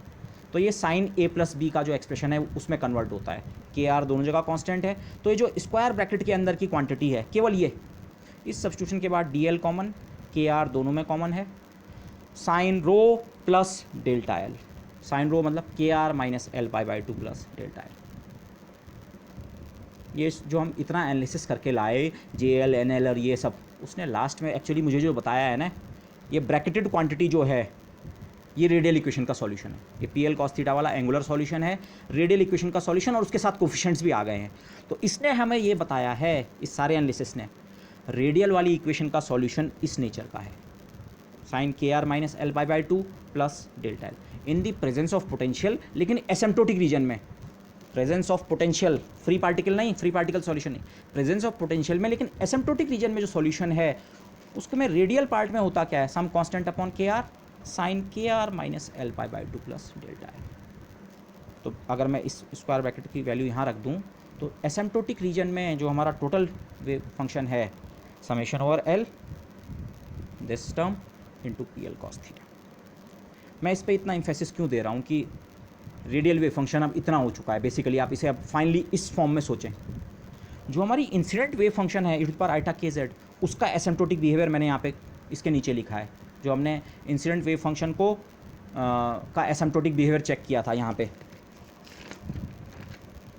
तो ये साइन ए प्लस बी का जो एक्सप्रेशन है उसमें कन्वर्ट होता है, के आर दोनों जगह कांस्टेंट है, तो ये जो स्क्वायर ब्रैकेट के अंदर की क्वांटिटी है केवल ये, इस सब्स्टिट्यूशन के बाद d l common, k r दोनों में कॉमन है, sine rho plus delta l, sine rho मतलब k r minus l pi by 2 plus delta l. ये जो हम इतना एनालिसिस करके लाए, जे एल एन एल और ये सब, उसने लास्ट में एक्चुअली मुझे जो बताया है ना, ये ब्रैकेटेड क्वांटिटी जो है ये रेडियल इक्वेशन का सॉल्यूशन है। ये पी एल कॉस थीटा वाला एंगुलर सॉल्यूशन है, रेडियल इक्वेशन का सॉल्यूशन, और उसके साथ कोफिशिएंट्स भी आ गए हैं। तो इसने हमें ये बताया है, इस सारे एनालिसिस ने, रेडियल वाली इक्वेशन का सॉल्यूशन इस नेचर का है, sine k r minus l pi by 2 plus delta l in the presence of potential, लेकिन एसिम्प्टोटिक रीजन में, presence of potential, free particle नहीं, फ्री पार्टिकल सॉल्यूशन नहीं, प्रेजेंस ऑफ पोटेंशियल में, लेकिन एसिम्प्टोटिक रीजन में जो सॉल्यूशन है उसके में रेडियल पार्ट में होता क्या है, some constant upon k r, sine k r minus l pi by 2 plus delta l. तो अगर मैं इस स्क्वायर ब्रैकेट की वैल्यू यहाँ रख दूँ, तो एसिम्प्टोटिक रीजन में जो हमारा टोटल वेव फंक्शन है, summation over L this term into P l cos theta. मैं इस पर इतना इम्फेसिस क्यों दे रहा हूँ कि रेडियल वेव फंक्शन अब इतना हो चुका है, बेसिकली आप इसे अब फाइनली इस फॉर्म में सोचें। जो हमारी इंसिडेंट वेव फंक्शन है e आइटा के जेड, उसका एसिम्प्टोटिक बिहेवियर मैंने यहाँ पे इसके नीचे लिखा है। जो हमने इंसिडेंट वेव फंक्शन को का एसिम्प्टोटिक बिहेवियर चेक किया था यहाँ पे,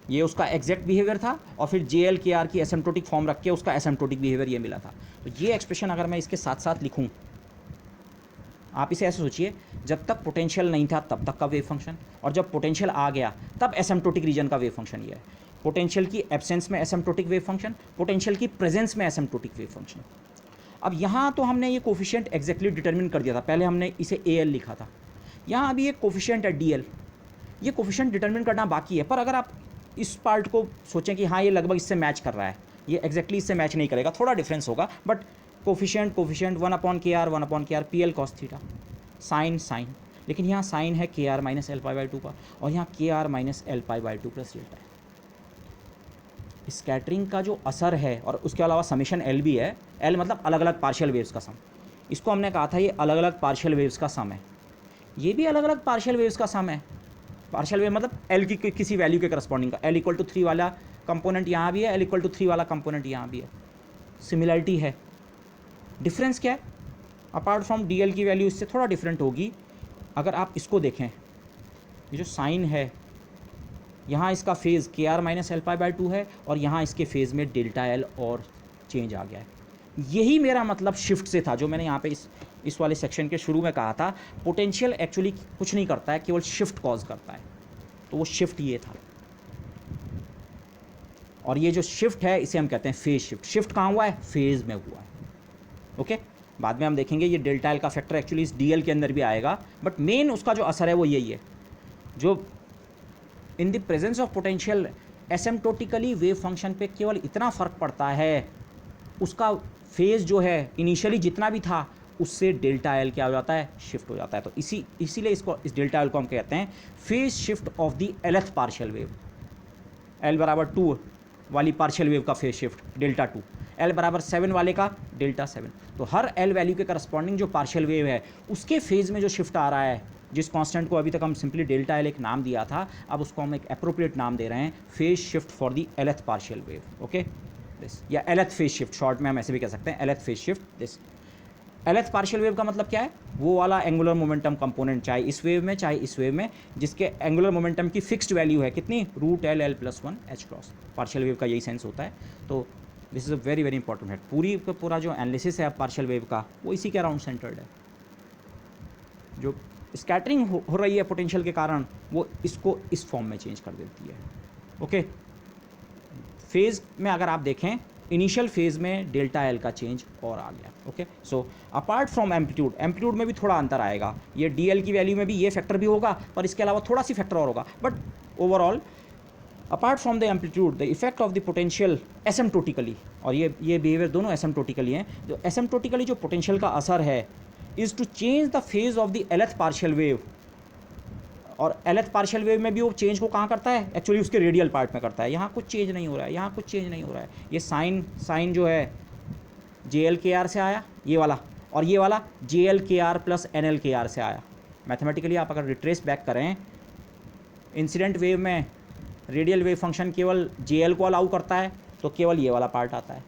ये उसका एग्जैक्ट बिहेवियर था, और फिर जे एल के आर की एसिम्प्टोटिक फॉर्म रख के उसका एसिम्प्टोटिक बिहेवियर ये मिला था। तो ये एक्सप्रेशन अगर मैं इसके साथ साथ लिखूँ, आप इसे ऐसे सोचिए, जब तक पोटेंशियल नहीं था तब तक का वेव फंक्शन, और जब पोटेंशियल आ गया तब एसिम्प्टोटिक रीजन का वेव फंक्शन ये है। पोटेंशियल की एब्सेंस में एसिम्प्टोटिक वेव फंक्शन, पोटेंशियल की प्रेजेंस में एसिम्प्टोटिक वेव फंक्शन। अब यहाँ तो हमने ये कोफिशिएंट एग्जैक्टली डिटरमिन कर दिया था, पहले हमने इसे ए एल लिखा था, यहाँ अभी एक कोफिशिएंट है डी एल, ये कोफिशिएंट डिटरमिन करना बाकी है। पर अगर आप इस पार्ट को सोचें कि हाँ ये लगभग इससे मैच कर रहा है, ये एग्जैक्टली इससे मैच नहीं करेगा, थोड़ा डिफरेंस होगा, but coefficient 1 upon k r P l cos theta, sine sine, लेकिन यहाँ साइन है k r minus l pi by 2 का, और यहाँ k r minus l pi by 2 plus delta है। स्कैटरिंग का जो असर है, और उसके अलावा समेशन एल भी है, एल मतलब अलग अलग पार्शियल वेव्स का सम, इसको हमने कहा था ये अलग अलग पार्शियल वेव्स का सम है, ये भी अलग अलग पार्शियल वेव्स का सम है। पार्शियल वेव मतलब एल की किसी वैल्यू के करस्पॉन्डिंग का, एल इक्वल टू 3 वाला कंपोनेंट यहाँ भी है, एल इक्वल टू 3 वाला कंपोनेंट यहाँ भी है, सिमिलरिटी है। डिफरेंस क्या है? अपार्ट फ्रॉम डी एल की वैल्यू इससे थोड़ा डिफरेंट होगी। अगर आप इसको देखें, ये जो साइन है, यहाँ इसका phase k r minus l pi by 2 है, और यहाँ इसके फेज़ में डेल्टा एल और चेंज आ गया है। यही मेरा मतलब शिफ्ट से था, जो मैंने यहाँ पे इस वाले सेक्शन के शुरू में कहा था। पोटेंशियल एक्चुअली कुछ नहीं करता है, केवल शिफ्ट कॉज करता है, तो वो शिफ्ट ये था। और ये जो शिफ्ट है इसे हम कहते हैं फेज शिफ्ट। शिफ्ट कहाँ हुआ है? फेज़ में हुआ है। ओके, बाद में हम देखेंगे ये डेल्टा एल का फैक्टर एक्चुअली इस डी एल के अंदर भी आएगा, बट मेन उसका जो असर है वो यही है, जो इन the presence of potential एसिम्प्टोटिकली wave function पे केवल इतना फ़र्क पड़ता है, उसका फेज़ जो है इनिशियली जितना भी था उससे डेल्टा एल क्या हो जाता है? शिफ्ट हो जाता है। तो इसीलिए इस डेल्टा एल को हम कहते हैं phase shift of the lth partial wave. L बराबर 2 वाली पार्शियल वेव का फेज शिफ्ट डेल्टा 2, एल बराबर 7 वाले का डेल्टा 7। तो हर एल वैल्यू के करस्पॉन्डिंग जो पार्शियल वेव है उसके फेज़ में जो शिफ्ट आ रहा है, जिस कांस्टेंट को अभी तक हम सिंपली डेल्टा एल एक नाम दिया था, अब उसको हम एक अप्रोप्रिएट नाम दे रहे हैं, phase shift for the lth partial wave. Okay, this, या एलथ फेज शिफ्ट, शॉर्ट में हम ऐसे भी कह सकते हैं, lth phase shift this. Lth partial wave का मतलब क्या है, वो वाला एंगुलर मोमेंटम कंपोनेंट चाहे इस वेव में चाहे इस वेव में जिसके एंगुलर मोमेंटम की फिक्स्ड वैल्यू है कितनी, √L+1 h cross. Partial wave का यही सेंस होता है। तो this is a very very important है। पूरी का पूरा जो एनालिसिस है पार्शियल वेव का वो इसी के अराउंड सेंटर्ड है। जो स्कैटरिंग हो रही है पोटेंशियल के कारण वो इसको इस फॉर्म में चेंज कर देती है। ओके, फेज़ में अगर आप देखें इनिशियल फेज़ में डेल्टा एल का चेंज और आ गया। Okay, so apart from amplitude में भी थोड़ा अंतर आएगा। ये डी एल की वैल्यू में भी ये फैक्टर भी होगा पर इसके अलावा थोड़ा सी फैक्टर और होगा, but overall apart from the amplitude the effect of the potential एसिम्प्टोटिकली, और ये बिहेवियर दोनों एसिम्प्टोटिकली हैं। जो एसिम्प्टोटिकली जो पोटेंशियल का असर है is to change the phase of the Lth partial wave, और Lth पार्शियल वेव में भी वो चेंज को कहाँ करता है, एक्चुअली उसके रेडियल पार्ट में करता है। यहाँ कुछ चेंज नहीं हो रहा है, यहाँ कुछ चेंज नहीं हो रहा है। ये साइन जो है JL_KR से आया ये वाला, और ये वाला JL_KR + NL_KR से आया। मैथमेटिकली आप अगर रिट्रेस बैक करें, इंसिडेंट वेव में रेडियल वेव फंक्शन केवल JL को अलाउ करता है तो केवल ये वाला पार्ट आता है,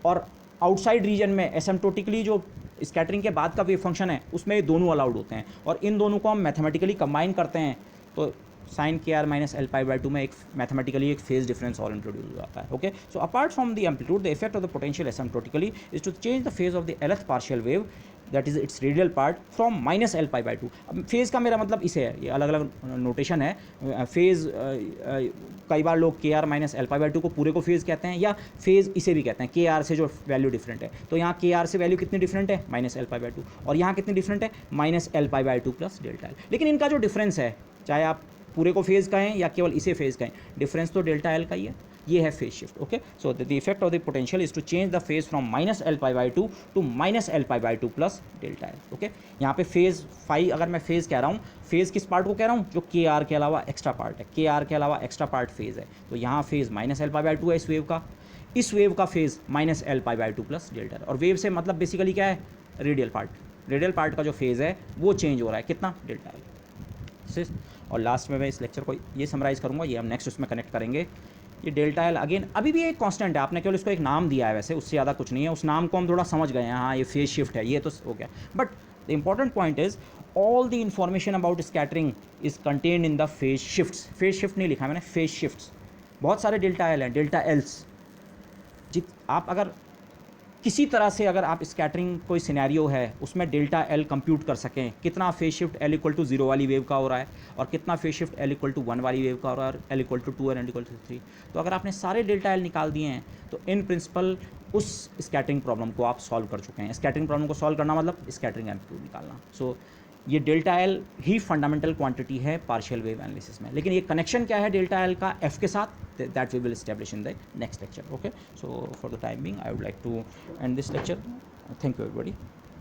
और आउटसाइड रीजन में एसिम्प्टोटिकली जो स्कैटरिंग के बाद का वेव फंक्शन है उसमें ये दोनों अलाउड होते हैं, और इन दोनों को हम मैथमेटिकली कंबाइन करते हैं तो sin_KR - Lπ/2 में एक मैथमेटिकली एक फेज डिफरेंस और इंट्रोड्यूस हो जाता है। Okay, so apart from the amplitude the effect of the potential asymptotically is to change the phase of the Lth partial wave that is its radial part from -Lπ/2। अब phase का मेरा मतलब इसे है, ये अलग अलग नोटेशन है। फेज़ कई बार लोग KR - Lπ/2 को पूरे को फेज़ कहते हैं, या फेज़ इसे भी कहते हैं KR से जो वैल्यू डिफरेंट है। तो यहाँ KR से वैल्यू कितनी डिफरेंट है, -Lπ/2, और यहाँ कितनी डिफरेंट है, -Lπ/2 + डेल्टा L। लेकिन इनका जो डिफरेंस है, चाहे आप पूरे को फेज़ कहें या केवल इसे फेज़ कहें, डिफरेंस तो डेल्टा L का ही है। ये है phase shift. Okay, so the effect of the potential is to change the phase from -Lπ/2 to -Lπ/2 + delta L। Okay, यहाँ पे फेज फाई अगर मैं फेज कह रहा हूँ, फेज किस पार्ट को कह रहा हूँ, जो KR के अलावा एक्स्ट्रा पार्ट है, KR के अलावा एक्स्ट्रा पार्ट फेज है। तो यहाँ फेज -Lπ/2 है इस वेव का, इस वेव का फेज -Lπ/2 + डेल्टा L। और वेव से मतलब बेसिकली क्या है, रेडियल पार्ट का जो फेज है वो चेंज हो रहा है, कितना, डेल्टा L। और लास्ट में मैं इस लेक्चर को ये समराइज़ करूँगा, ये हम नेक्स्ट उसमें कनेक्ट करेंगे। ये डेल्टा L अगेन अभी भी एक कांस्टेंट है, आपने केवल इसको एक नाम दिया है, वैसे उससे ज़्यादा कुछ नहीं है। उस नाम को हम थोड़ा समझ गए हैं, हाँ ये फेज शिफ्ट है, ये तो हो गया। But the important point is all the information about scattering is contained in the phase shifts. Phase shift नहीं लिखा मैंने, फेज शिफ्ट्स। बहुत सारे डेल्टा L हैं, डेल्टा Ls। आप अगर किसी तरह से अगर आप स्कैटरिंग कोई सिनेरियो है उसमें डेल्टा L कंप्यूट कर सकें, कितना फेज शिफ्ट L = 0 वाली वेव का हो रहा है और कितना फेज शिफ्ट L = 1 वाली वेव का हो रहा है, और L = 2 और N = 3, तो अगर आपने सारे डेल्टा L निकाल दिए हैं तो इन प्रिंसिपल उस स्कैटरिंग प्रॉब्लम को आप सॉल्व कर चुके हैं। स्कैटरिंग प्रॉब्लम को सॉल्व करना मतलब स्कैटरिंग एम्पलीट्यूड निकालना। सो ये डेल्टा L ही फंडामेंटल क्वांटिटी है पार्शियल वेव एनालिसिस में। लेकिन ये कनेक्शन क्या है डेल्टा L का F के साथ, that we will establish in the next lecture. Okay, so for the time being I would like to end this lecture. Thank you everybody.